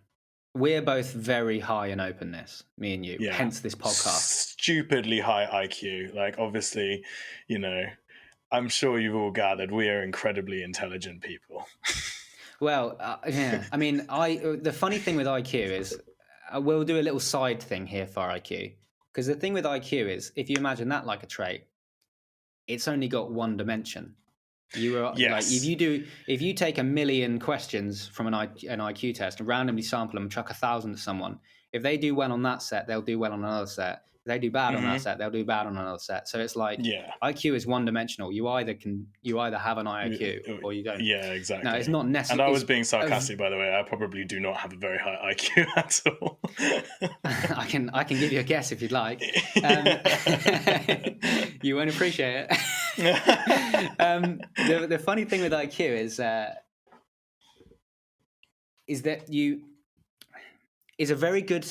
We're both very high in openness, me and you, hence this podcast. Stupidly high IQ. Like, obviously, I'm sure you've all gathered we are incredibly intelligent people. Well, I mean, the funny thing with IQ is we'll do a little side thing here for IQ, because the thing with IQ is, if you imagine that like a trait, it's only got one dimension. You are like, if you take 1 million questions from an IQ test and randomly sample them and chuck 1,000 at someone, if they do well on that set, they'll do well on another set. If they do bad on that set, they'll do bad on another set. So it's like IQ is one dimensional. You either have an IQ or you don't. Yeah, exactly. No, it's not necessary. And I was being sarcastic, by the way. I probably do not have a very high IQ at all. I can give you a guess if you'd like. You won't appreciate it. The funny thing with IQ is that is a very good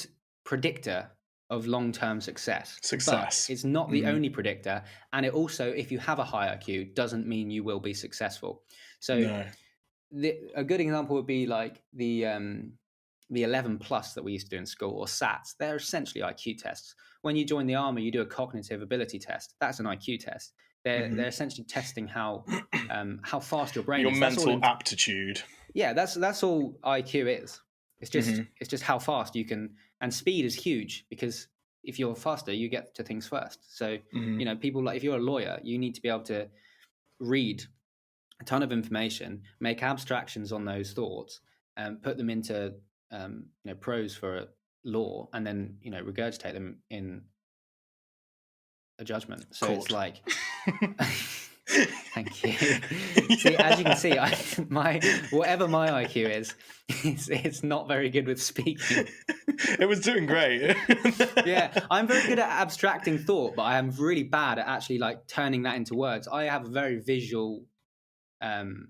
predictor of long-term success. But it's not the only predictor, and it also, if you have a high IQ, doesn't mean you will be successful. So a good example would be like the 11 plus that we used to do in school, or SATs. They're essentially IQ tests. When you join the army, you do a cognitive ability test. That's an IQ test. They're essentially testing how fast your brain is. Your mental aptitude. Yeah, that's all IQ is. It's just how fast you can, and speed is huge, because if you're faster, you get to things first. So people, like, if you're a lawyer, you need to be able to read a ton of information, make abstractions on those thoughts, put them into prose for law, and then regurgitate them in a judgment. So It's like thank you. See, as you can see, whatever my IQ is, it's not very good with speaking. It was doing great. Yeah, I'm very good at abstracting thought, but I am really bad at actually like turning that into words. I have a very visual kind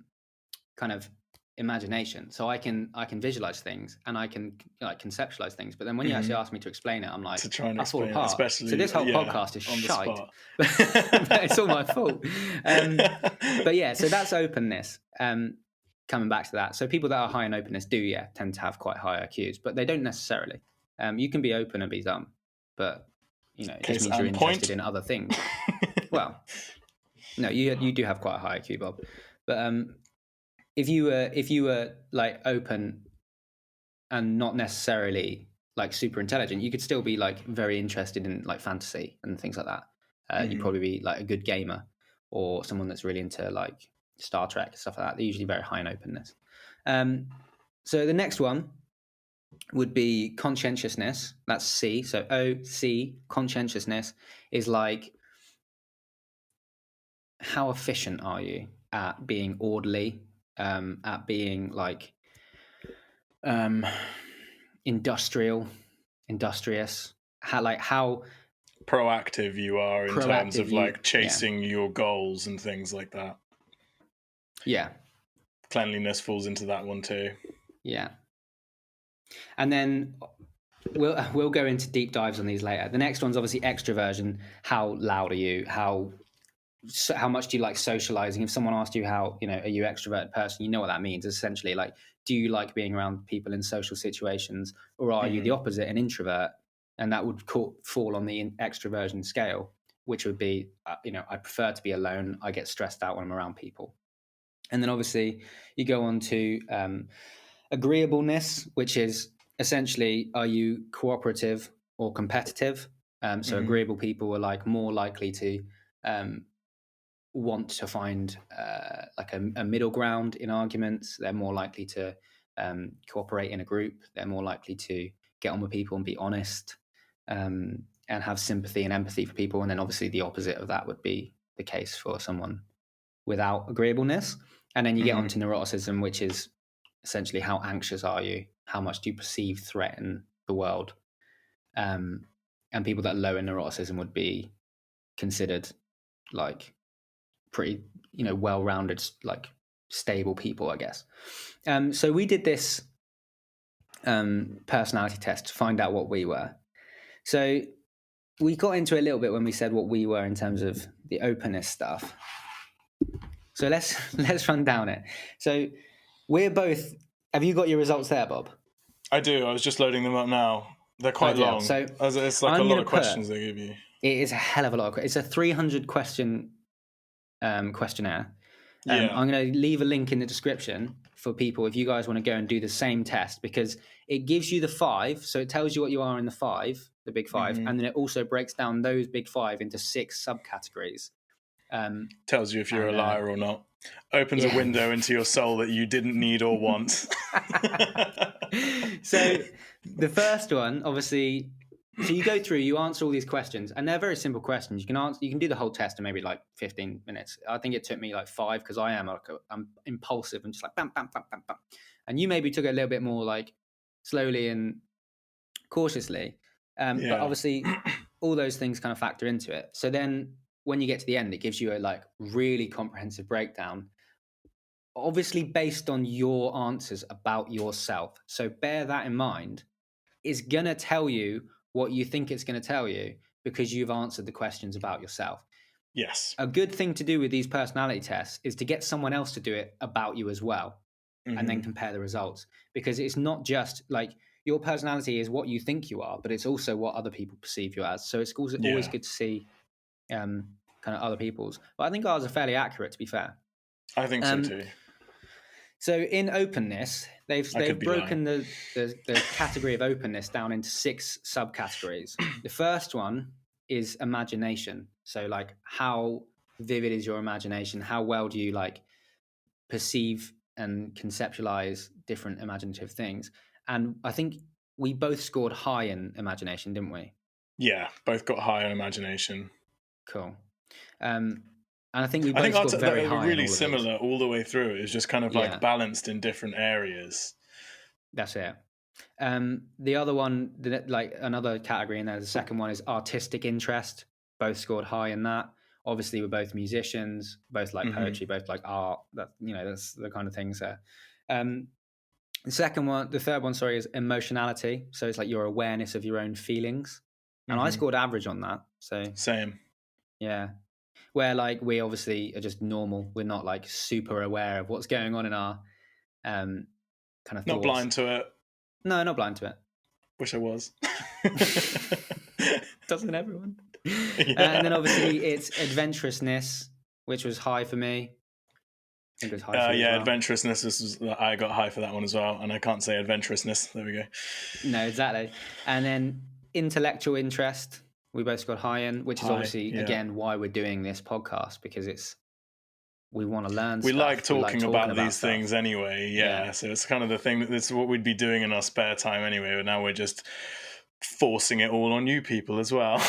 of imagination, so I can visualize things and I can like conceptualize things, but then when you actually ask me to explain it, I'm like, to try and I fall apart. Especially, so this whole podcast is shite. But it's all my fault. But yeah, so that's openness. Coming back to that, so people that are high in openness tend to have quite high IQs, but they don't necessarily. You can be open and be dumb, but it just means you're interested in other things. Well, no, you do have quite a high IQ, Bob, but if you were like open and not necessarily like super intelligent, you could still be like very interested in like fantasy and things like that. You'd probably be like a good gamer, or someone that's really into like Star Trek and stuff like that. They're usually very high in openness. So the next one would be conscientiousness. That's C. So O-C, conscientiousness is like, how efficient are you at being orderly, at being like industrious, how proactive you are in terms of like chasing your goals and things like that. Yeah. Cleanliness falls into that one too. Yeah. And then we'll go into deep dives on these later. The next one's obviously extroversion. How loud are you? How much do you like socializing? If someone asked you are you an extroverted person, you know what that means. Essentially, like, do you like being around people in social situations, or are you the opposite, an introvert? And that would fall on the extroversion scale, which would be, I prefer to be alone. I get stressed out when I'm around people. And then obviously you go on to agreeableness, which is essentially, are you cooperative or competitive? So agreeable people are like more likely to want to find like a middle ground in arguments. They're more likely to cooperate in a group. They're more likely to get on with people and be honest, and have sympathy and empathy for people. And then obviously the opposite of that would be the case for someone without agreeableness. And then you get onto neuroticism, which is essentially, how anxious are you? How much do you perceive threaten the world? And people that are low in neuroticism would be considered like pretty, well-rounded, like stable people, I guess. So we did this personality test to find out what we were. So we got into a little bit when we said what we were in terms of the openness stuff. So let's run down it. So we're both. Have you got your results there, Bob? I do. I was just loading them up now. They're quite long. So it's like a lot of questions they give you. It is a hell of a lot. It's a 300 question questionnaire. Yeah. I'm going to leave a link in the description for people if you guys want to go and do the same test, because it gives you the 5. So it tells you what you are in the big 5, and then it also breaks down those big 5 into 6 subcategories. Tells you if you're a liar or not. Opens a window into your soul that you didn't need or want. So the first one, obviously, so you go through, you answer all these questions, and they're very simple questions. You can do the whole test in maybe like 15 minutes. I think it took me like 5, because I'm impulsive and just like bam, bam, bam, bam, bam. And you maybe took it a little bit more like slowly and cautiously. But obviously all those things kind of factor into it. So then when you get to the end, it gives you a like really comprehensive breakdown, obviously based on your answers about yourself. So bear that in mind. It's going to tell you what you think it's going to tell you, because you've answered the questions about yourself. Yes. A good thing to do with these personality tests is to get someone else to do it about you as well, and then compare the results, because it's not just like your personality is what you think you are, but it's also what other people perceive you as. So it's always good to see kind of other people's. But I think ours are fairly accurate, to be fair. I think so too. So in openness, they've broken the category of openness down into 6 subcategories. The first one is imagination. So like, how vivid is your imagination? How well do you like perceive and conceptualize different imaginative things? And I think we both scored high in imagination, didn't we? Yeah, both got high in imagination. Cool. And I think we both scored very high. Really similar all the way through. It was just kind of like balanced in different areas. That's it. The other one, like another category in there, the second one is artistic interest. Both scored high in that. Obviously, we're both musicians, both like poetry, both like art. That's the kind of things there. The third one, is emotionality. So it's like your awareness of your own feelings. And I scored average on that. So same. Yeah. Where like we obviously are just normal. We're not like super aware of what's going on in our kind of thoughts. Not blind to it. No, not blind to it. Wish I was. Doesn't everyone? And then obviously it's adventurousness, which was high for me. I think it was high for you as well. Adventurousness I got high for that one as well, and I can't say adventurousness. There we go. No, exactly. And then intellectual interest, we both got high in, which is obviously again why we're doing this podcast, because it's we want to learn We stuff. like talking about these stuff. things anyway. Yeah. So it's kind of the thing that's what we'd be doing in our spare time anyway. But now we're just forcing it all on you people as well.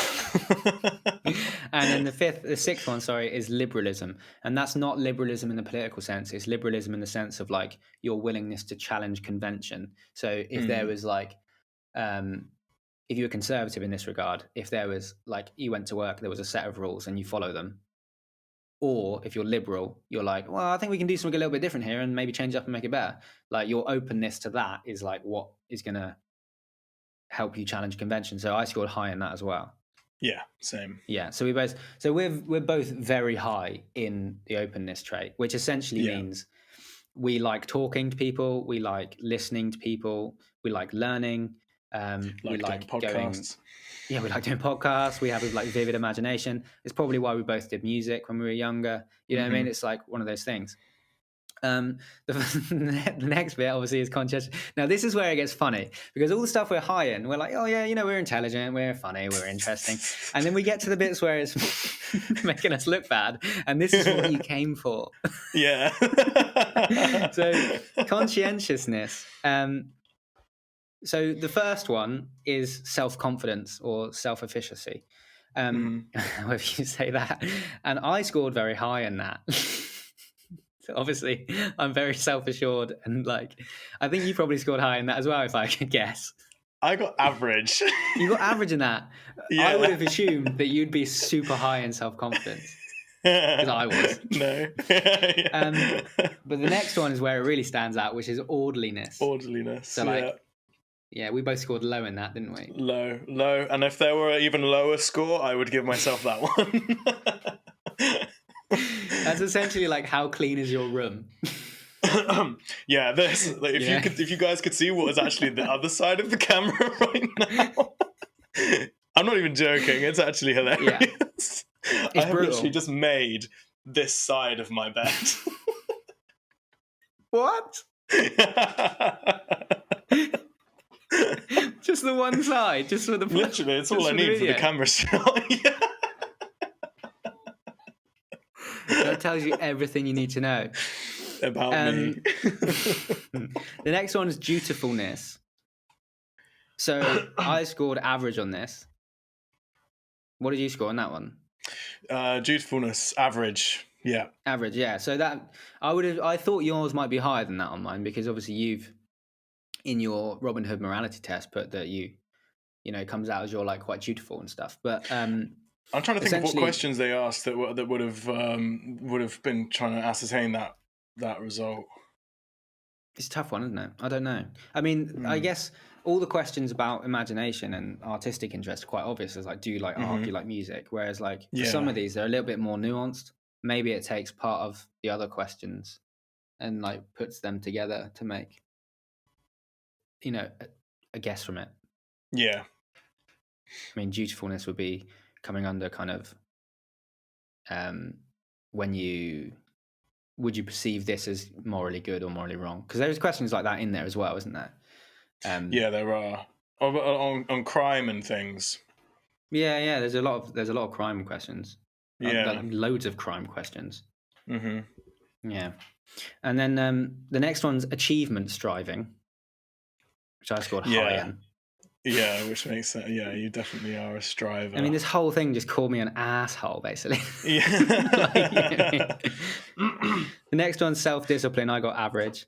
And then the sixth one, is liberalism. And that's not liberalism in the political sense. It's liberalism in the sense of like your willingness to challenge convention. So if there was like, if you were conservative in this regard, if there was like, you went to work, there was a set of rules and you follow them. Or if you're liberal, you're like, well, I think we can do something a little bit different here and maybe change up and make it better. Like your openness to that is like what is going to help you challenge convention. So I scored high in that as well. Yeah, same. Yeah, so we're both very high in the openness trait, which essentially means we like talking to people, we like listening to people, we like learning, we like podcasts. We like doing podcasts. We have a like vivid imagination. It's probably why we both did music when we were younger. You know what I mean? It's like one of those things. The next bit obviously is conscientious. Now this is where it gets funny because all the stuff we're high in, we're like, oh yeah, we're intelligent, we're funny, we're interesting, and then we get to the bits where it's making us look bad, and this is what you came for. Yeah. So conscientiousness. So the first one is self-confidence or self-efficacy, whether you say that, and I scored very high in that. So obviously, I'm very self-assured, and like, I think you probably scored high in that as well, if I could guess. I got average. You got average in that. Yeah. I would have assumed that you'd be super high in self-confidence, because I was. No. But the next one is where it really stands out, which is orderliness. Orderliness. So like, yeah, we both scored low in that, didn't we? Low. And if there were an even lower score, I would give myself that one. That's essentially like, how clean is your room? Yeah, this. Like, if you guys could see what is actually the other side of the camera right now, I'm not even joking. It's actually hilarious. Yeah. I have literally just made this side of my bed. What? Just the one side, just for the literally. It's all I need for the camera shot. Yeah. That tells you everything you need to know about me. The next one is dutifulness. So I scored average on this. What did you score on that one? Dutifulness, average. Yeah. Average, yeah. So that I thought yours might be higher than that on mine, because obviously you've, in your Robin Hood morality test, put that it comes out as you're like quite dutiful and stuff. But I'm trying to think of what questions they asked that would have been trying to ascertain that result. It's a tough one, isn't it? I don't know. I mean, I guess all the questions about imagination and artistic interest are quite obvious. As like, do you like art? Do you like music? Whereas like for some of these, they're a little bit more nuanced. Maybe it takes part of the other questions and like puts them together to make a guess from it. Yeah. I mean, dutifulness would be coming under kind of would you perceive this as morally good or morally wrong? Because there's questions like that in there as well, isn't there? Yeah, there are on crime and things. Yeah. There's a lot of crime questions. Yeah, loads of crime questions. Mm-hmm. Yeah, and then the next one's achievement striving, which I scored high in. Yeah, which makes sense. Yeah, you definitely are a striver. I mean, this whole thing just called me an asshole, basically. Yeah. The next one's self-discipline. I got average.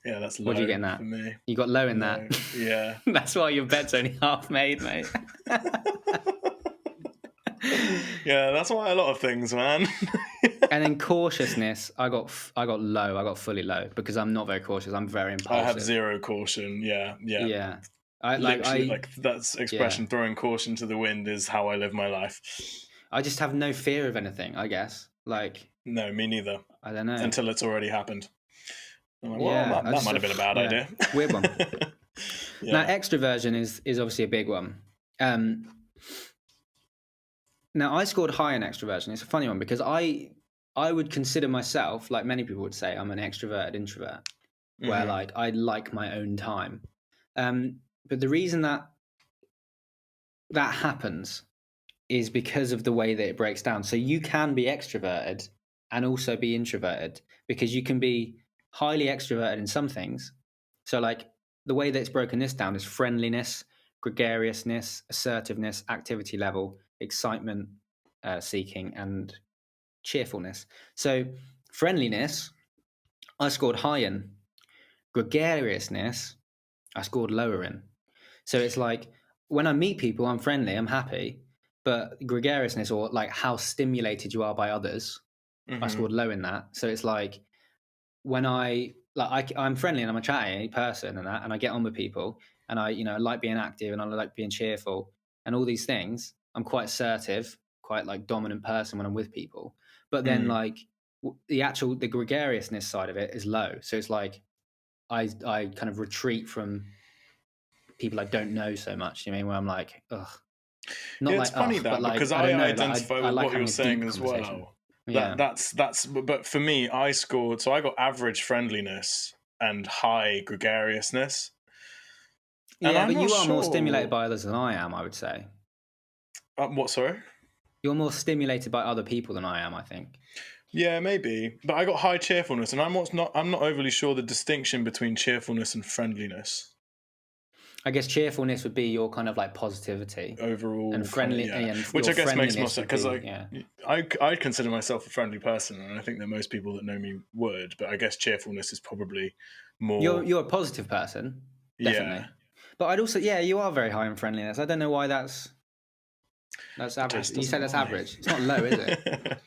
Yeah, that's low. What did you get in that? For me. You got low in that. Yeah. That's why your bet's only half made, mate. Yeah, that's why a lot of things, man. And then cautiousness, I got low. I got fully low because I'm not very cautious. I'm very impulsive. I have zero caution. Yeah. I that's expression. Throwing caution to the wind is how I live my life. I just have no fear of anything, I guess. Like, no, me neither. I don't know until it's already happened. I'm like, well, that might have been a bad idea. Weird one. Now, extroversion is obviously a big one. Now, I scored high in extroversion. It's a funny one because I would consider myself, like many people would say, I'm an extroverted introvert, where like I like my own time. But the reason that happens is because of the way that it breaks down. So you can be extroverted and also be introverted, because you can be highly extroverted in some things. So like the way that it's broken this down is friendliness, gregariousness, assertiveness, activity level, excitement seeking, and cheerfulness. So friendliness, I scored high in. Gregariousness, I scored lower in. So it's like when I meet people, I'm friendly, I'm happy, but gregariousness, or like how stimulated you are by others, I scored low in that. So it's like when I'm friendly and I'm a chatty person and that, and I get on with people, and I like being active and I like being cheerful and all these things. I'm quite assertive, quite like dominant person when I'm with people. But then like the gregariousness side of it is low. So it's like I kind of retreat from people I don't know so much. You know what I mean? Where I'm like, ugh. Not It's funny that, but like because I don't know. identify I with like what you're having a saying deep as conversation. well. Yeah. But for me, I scored. So I got average friendliness and high gregariousness. And Yeah, I'm but not you are more sure. stimulated by others than I am, I would say. What? Sorry. You're more stimulated by other people than I am, I think. Yeah, maybe. But I got high cheerfulness, and I'm not overly sure the distinction between cheerfulness and friendliness. I guess cheerfulness would be your kind of like positivity Overall, and kind of, and which your I guess makes more friendliness sense, would because be, I consider myself a friendly person, and I think that most people that know me would. But I guess cheerfulness is probably more. You're a positive person, definitely. Yeah. But I'd also, you are very high in friendliness. I don't know why that's average. Test You said doesn't that's lie. average. It's not low, is it?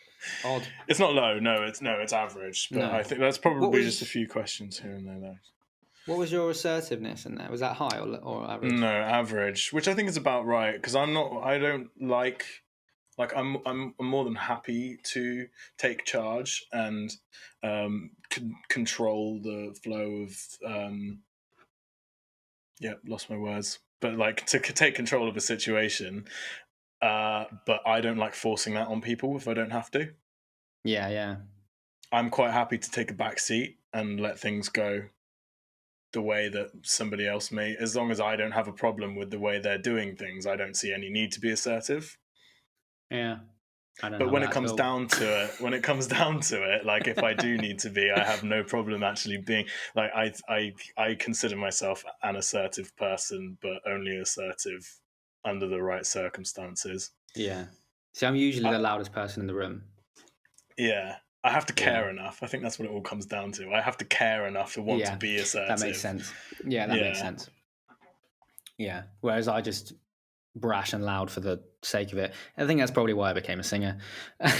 Odd. It's not low. No, it's average. But No. I think that's probably just a few questions here and there, though. What was your assertiveness in there? Was that high or average? No, average, which I think is about right, because I don't like I'm more than happy to take charge and control the flow of lost my words, but like to take control of a situation, but I don't like forcing that on people if I don't have to. Yeah. I'm quite happy to take a back seat and let things go the way that somebody else may, as long as I don't have a problem with the way they're doing things. I don't see any need to be assertive. Yeah. I don't But know when it comes down to it, like if I do need to be, I have no problem actually being like I consider myself an assertive person, but only assertive under the right circumstances. Yeah. See, I'm usually the loudest person in the room. Yeah. I have to care enough. I think that's what it all comes down to. I have to care enough to want to be assertive. That makes sense. Yeah, that makes sense. Yeah. Whereas I just brash and loud for the sake of it. I think that's probably why I became a singer. So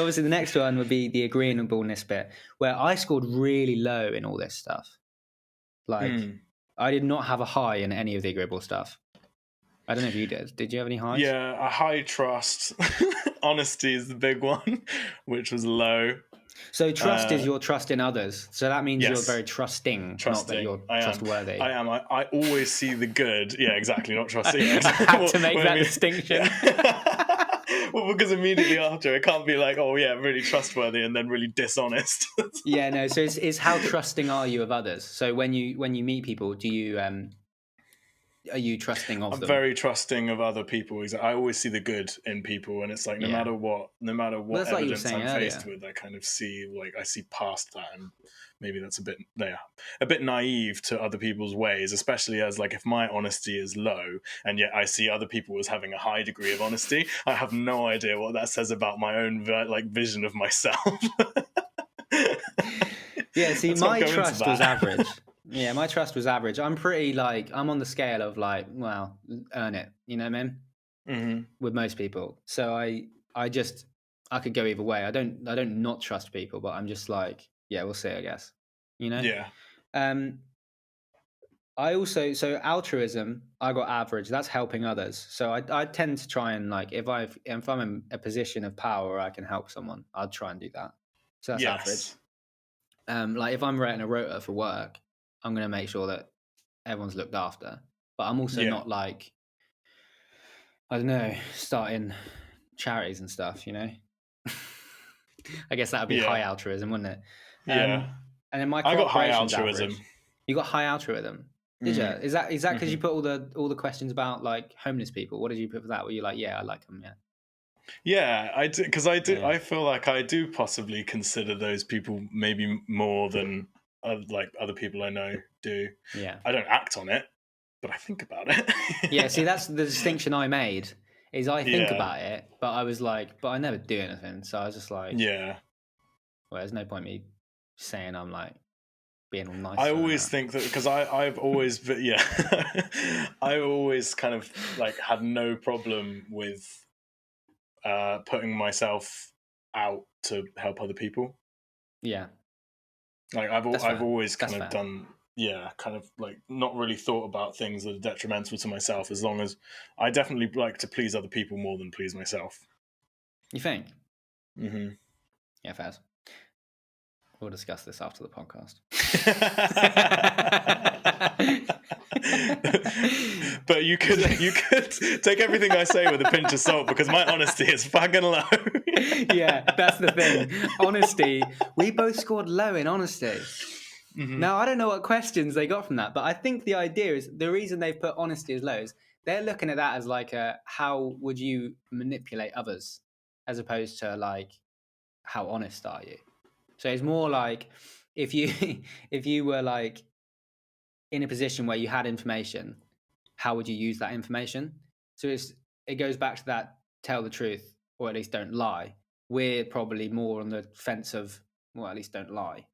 obviously the next one would be the agreeableness bit, where I scored really low in all this stuff. Like I did not have a high in any of the agreeable stuff. I don't know if you did. Did you have any highs? Yeah, a high trust. Honesty is the big one, which was low. So trust is your trust in others. So that means you're very trusting, not that you're trustworthy. I am. I always see the good. Yeah, exactly. Not trusting. Yeah, exactly. I had to make that distinction. Well, because immediately after, it can't be like, oh yeah, really trustworthy and then really dishonest. Yeah, no. So it's how trusting are you of others? So when you meet people, do you are you trusting of them? I'm very trusting of other people. I always see the good in people, and it's like no matter what evidence I'm faced with, I kind of see I see past that, and maybe that's a bit naive to other people's ways, especially as if my honesty is low, and yet I see other people as having a high degree of honesty. I have no idea what that says about my own vision of myself. Yeah, see, my trust was average. Yeah, my trust was average. I'm pretty I'm on the scale of earn it. You know what I mean? Mm-hmm. With most people, so I could go either way. I don't not trust people, but I'm just we'll see, I guess. You know? Yeah. I also altruism. I got average. That's helping others. So I tend to try and if I'm in a position of power where I can help someone, I'd try and do that. So that's average. If I'm writing a rota for work, I'm going to make sure that everyone's looked after. But I'm also not I don't know, starting charities and stuff, you know? I guess that would be high altruism, wouldn't it? Yeah. And then I got high altruism. Average. You got high altruism? Did you? Is that because you put all the questions about homeless people? What did you put for that? Were you I like them, yeah? Yeah, I do, because I do. Yeah. I feel like I do possibly consider those people maybe more than like other people I know do. Yeah. I don't act on it, but I think about it. Yeah, see, that's the distinction I made, is I think Yeah, about it, but I was like, but I never do anything. So I was just like, yeah. well, there's no point me saying I'm like being all nice I to always her. think that because I've always yeah I always kind of like had no problem with putting myself out to help other people. Yeah, Like that's I've fair. always That's kind of fair. done, yeah, kind of like not really thought about things that are detrimental to myself, as long as I definitely like to please other people more than please myself. You think? Hmm. Yeah, fair. We'll discuss this after the podcast. But you could take everything I say with a pinch of salt, because my honesty is fucking low. Yeah, that's the thing. Honesty. We both scored low in honesty. Mm-hmm. Now, I don't know what questions they got from that, but I think the idea is the reason they've put honesty as low is they're looking at that as like how would you manipulate others, as opposed to like how honest are you. So it's more like if you if you were like in a position where you had information, how would you use that information? So it goes back to that tell the truth, or at least don't lie. We're probably more on the fence of, well, at least don't lie.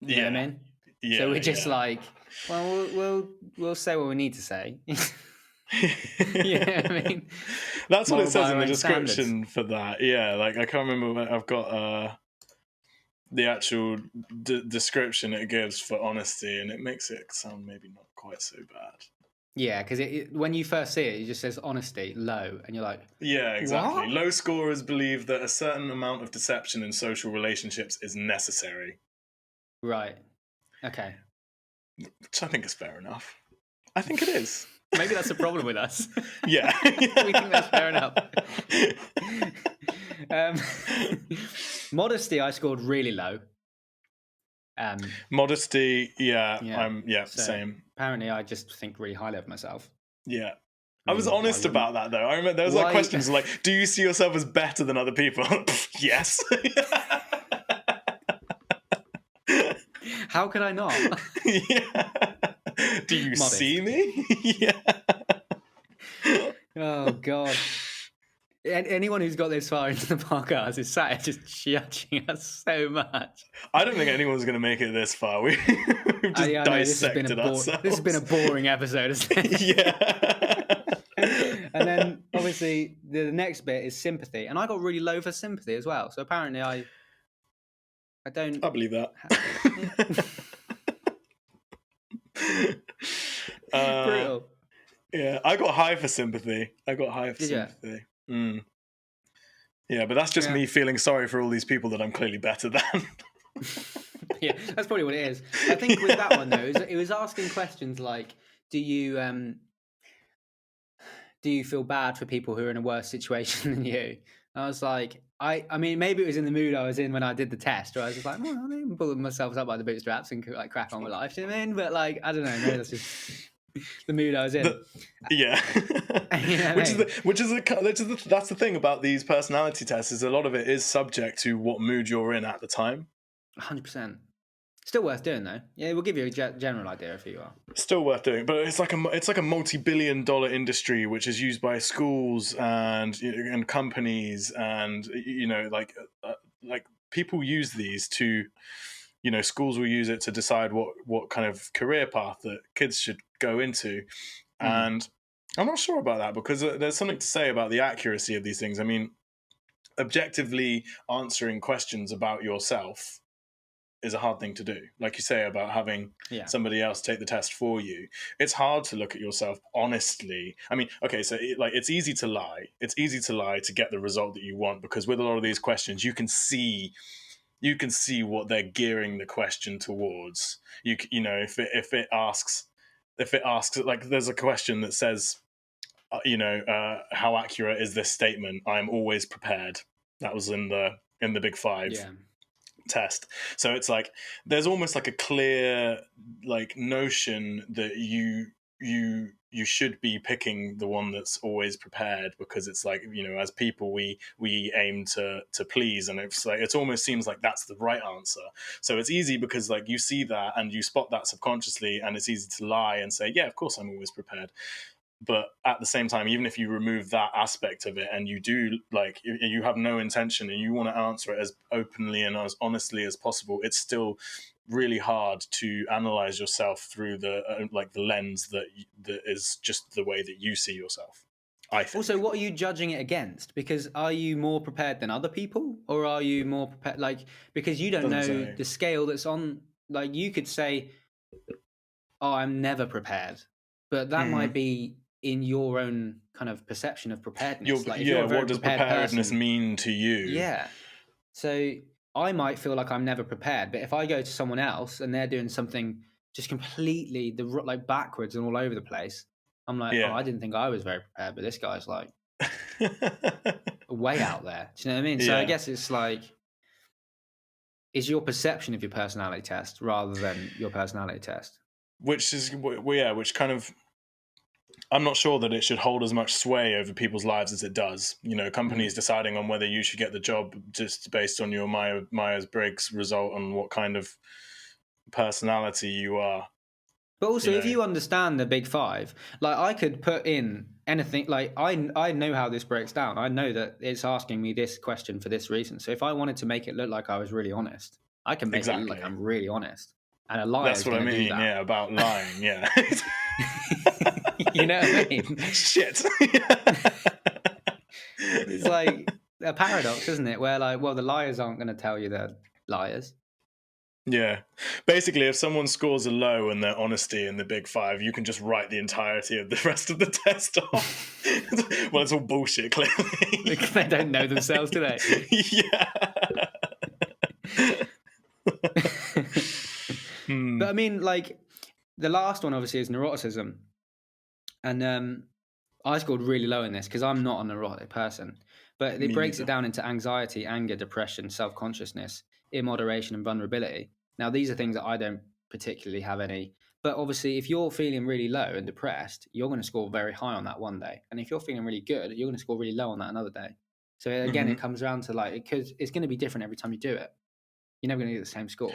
You know what I Yeah, mean? So yeah, we're just yeah. like, well, we'll say what we need to say. You know what I mean? That's what it Moral says by in our the own standards. description for that. Yeah, like I can't remember when I've got the actual description it gives for honesty, and it makes it sound maybe not quite so bad. Yeah, because when you first see it, it just says honesty low, and you're like, Yeah, exactly. what? Low scorers believe that a certain amount of deception in social relationships is necessary, Right. Okay. which I think is fair enough. I think it is. Maybe that's a problem with us. Yeah. We think that's fair enough. um, Modesty, I scored really low. Modesty, yeah, Yeah. So same. apparently, I just think really highly of myself. Yeah. I I was mean, why honest wouldn't? about that though. I remember there was like Why? questions like, "Do you see yourself as better than other people?" Yes. How could I not? Yeah. Do you Modest. see me? Yeah. Oh God. Anyone who's got this far into the podcast is sat here just judging us so much. I don't think anyone's going to make it this far. We've just Yeah, I know, dissected ourselves. this has been a boring episode, isn't it? Yeah. And then obviously the next bit is sympathy, and I got really low for sympathy as well. So apparently I don't. I believe that. Brutal. Yeah, I got high for sympathy. Did Sympathy. Mm. Yeah, but that's just me feeling sorry for all these people that I'm clearly better than. Yeah, that's probably what it is. I think with that one though, it was asking questions like, do you feel bad for people who are in a worse situation than you? And I was like, I mean, maybe it was in the mood I was in when I did the test, where I was just like, well, I'm pulling myself up by the bootstraps and like crack on with life. Do you know what I mean? But like, I don't know, maybe that's just the mood I was in. Yeah. You know That's the thing about these personality tests, is a lot of it is subject to what mood you're in at the time. 100%. Still worth doing though. Yeah, we'll give you a general idea if you are. Still worth doing, but it's like a multi-billion-dollar industry which is used by schools and companies, and like people use these to, schools will use it to decide what kind of career path that kids should go into, and I'm not sure about that, because there's something to say about the accuracy of these things. I mean, objectively answering questions about yourself is a hard thing to do. Like you say about having somebody else take the test for you, it's hard to look at yourself honestly. I mean, okay, so it's easy to lie. It's easy to lie to get the result that you want, because with a lot of these questions, you can see what they're gearing the question towards. If it asks, like, there's a question that says, how accurate is this statement? I'm always prepared. That was in the Big Five. Yeah. Test. So it's like there's almost like a clear like notion that you you should be picking the one that's always prepared, because it's like, as people, we aim to please, and it's like it almost seems like that's the right answer. So it's easy because like you see that and you spot that subconsciously, and it's easy to lie and say, yeah, of course I'm always prepared. But at the same time, even if you remove that aspect of it and you do, like, you have no intention and you want to answer it as openly and as honestly as possible, it's still really hard to analyze yourself through the lens that is just the way that you see yourself, I think. Also, what are you judging it against? Because are you more prepared than other people, or are you more prepared? Like, because you don't Doesn't know say. the scale that's on. Like, you could say, "Oh, I'm never prepared," but that might be in your own kind of perception of preparedness. Like, if you're a very What does prepared preparedness person, mean to you? yeah. So I might feel like I'm never prepared, but if I go to someone else and they're doing something just completely like backwards and all over the place, I'm like, oh, Yeah. I didn't think I was very prepared, but this guy's like way out there. Do you know what I mean? So I guess it's like, is your perception of your personality test rather than your personality test. Which kind of, I'm not sure that it should hold as much sway over people's lives as it does. Companies deciding on whether you should get the job just based on your Myers-Briggs result on what kind of personality you are. But also, if you understand the big five, like I could put in anything, like I know how this breaks down. I know that it's asking me this question for this reason. So if I wanted to make it look like I was really honest, I can make it look like I'm really honest. And a liar is going to do that. Yeah, about lying, yeah. You know what I mean? Shit. It's like a paradox, isn't it? Where like, well, the liars aren't going to tell you they're liars. Yeah. Basically, if someone scores a low in their honesty in the big five, you can just write the entirety of the rest of the test off. Well, it's all bullshit, clearly. They don't know themselves, do they? Yeah. But I mean, like, the last one obviously is neuroticism. And I scored really low in this because I'm not a neurotic person. But it breaks it down into anxiety, anger, depression, self-consciousness, immoderation, and vulnerability. Now, these are things that I don't particularly have any. But obviously, if you're feeling really low and depressed, you're going to score very high on that one day. And if you're feeling really good, you're going to score really low on that another day. So again, it comes around to like, because it's going to be different every time you do it. You're never going to get the same scores.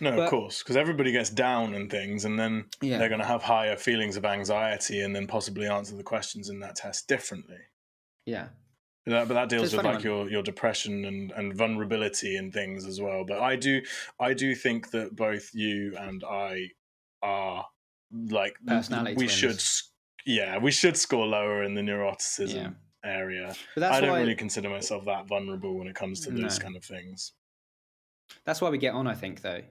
No, of course, because everybody gets down and things, and then they're going to have higher feelings of anxiety and then possibly answer the questions in that test differently. Yeah. But that deals with like your depression and vulnerability and things as well. But I do think that both you and I are like personality twins. We should score lower in the neuroticism area. But I don't really consider myself that vulnerable when it comes to those kind of things. That's why we get on, I think, though,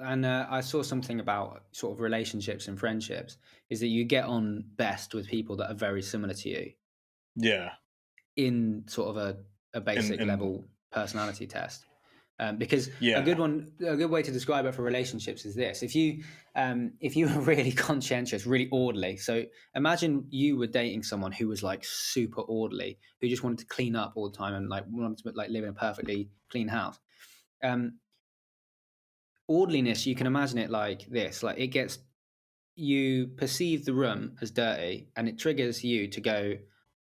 and I saw something about sort of relationships and friendships, is that you get on best with people that are very similar to you. Yeah. In sort of a basic level personality test. Because a good way to describe it for relationships is this: if you were really conscientious, really orderly. So imagine you were dating someone who was like super orderly, who just wanted to clean up all the time and like wanted to like live in a perfectly clean house. Orderliness, you can imagine it like this: like you perceive the room as dirty, and it triggers you to go,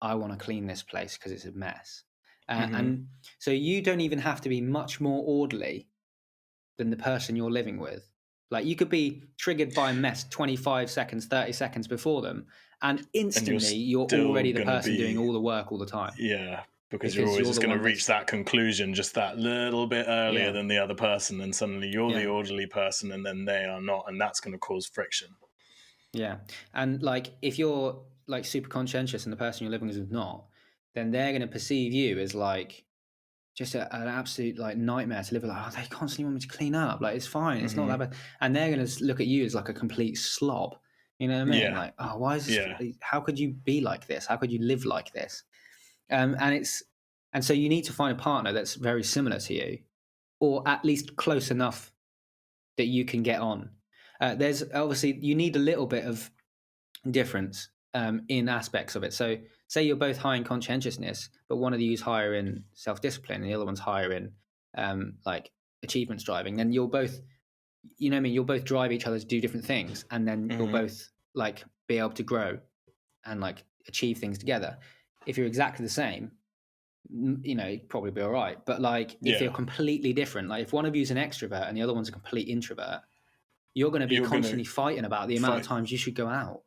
I want to clean this place because it's a mess. And so you don't even have to be much more orderly than the person you're living with. Like you could be triggered by a mess 25 seconds, 30 seconds before them, and instantly you're already the person doing all the work all the time. Yeah, because you're always just going to reach that conclusion just that little bit earlier than the other person, and suddenly you're the orderly person and then they are not, and that's going to cause friction. Yeah. And like if you're like super conscientious and the person you're living with is not, then they're going to perceive you as like just an absolute like nightmare to live with. Like, oh, they constantly want me to clean up. Like it's fine, it's not that bad. And they're going to look at you as like a complete slob. You know what I mean? Yeah. Like, oh, why is this? How could you be like this? How could you live like this? And so you need to find a partner that's very similar to you, or at least close enough that you can get on. There's obviously you need a little bit of difference in aspects of it. So say you're both high in conscientiousness, but one of you is higher in self-discipline and the other one's higher in like achievement striving, then you'll both, you know what I mean, you'll both drive each other to do different things, and then you'll both like be able to grow and like achieve things together. If you're exactly the same, you know, you'd probably be all right. But like if you're completely different, like if one of you is an extrovert and the other one's a complete introvert, you're going to be constantly fighting about the amount of times you should go out.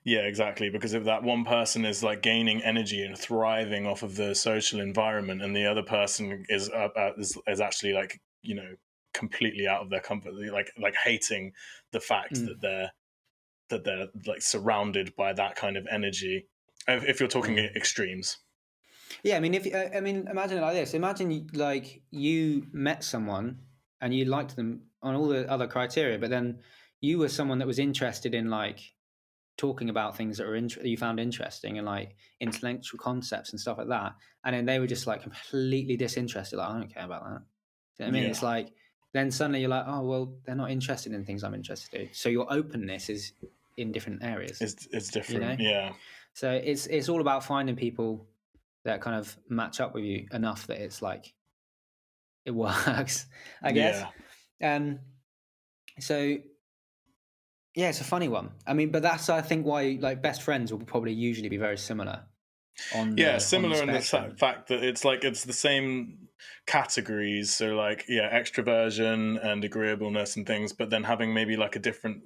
Yeah, exactly. Because if that one person is like gaining energy and thriving off of the social environment, and the other person is actually like, you know, completely out of their comfort, like hating the fact that they're like surrounded by that kind of energy. If you're talking extremes. Yeah, I mean, imagine it like this. Imagine like you met someone and you liked them on all the other criteria, but then you were someone that was interested in like talking about things that you found interesting and like intellectual concepts and stuff like that, and then they were just like completely disinterested. Like, I don't care about that. Do you know what I mean? It's like then suddenly you're like, oh well, they're not interested in things I'm interested in. So your openness is in different areas. It's different, you know? yeah. So it's all about finding people that kind of match up with you enough that it's like it works, I guess. So yeah, it's a funny one. I mean, but that's I think why like best friends will probably usually be very similar. Similar in the fact that it's like it's the same categories. So like extroversion and agreeableness and things, but then having maybe like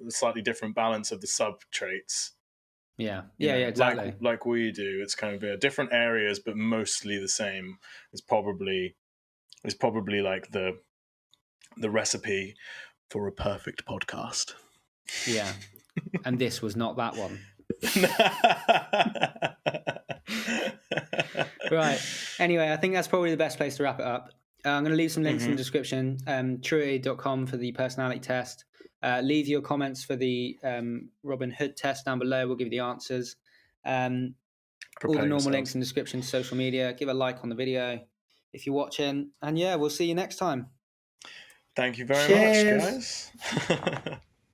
slightly different balance of the sub traits. Yeah, exactly. Like we do, it's kind of different areas, but mostly the same. It's probably like the recipe for a perfect podcast. Yeah, and this was not that one. Right. Anyway, I think that's probably the best place to wrap it up. I'm going to leave some links in the description. Truity.com for the personality test. Leave your comments for the Robin Hood test down below. We'll give you the answers. All the normal links in the description to social media. Give a like on the video if you're watching. And yeah, we'll see you next time. Thank you very much, guys.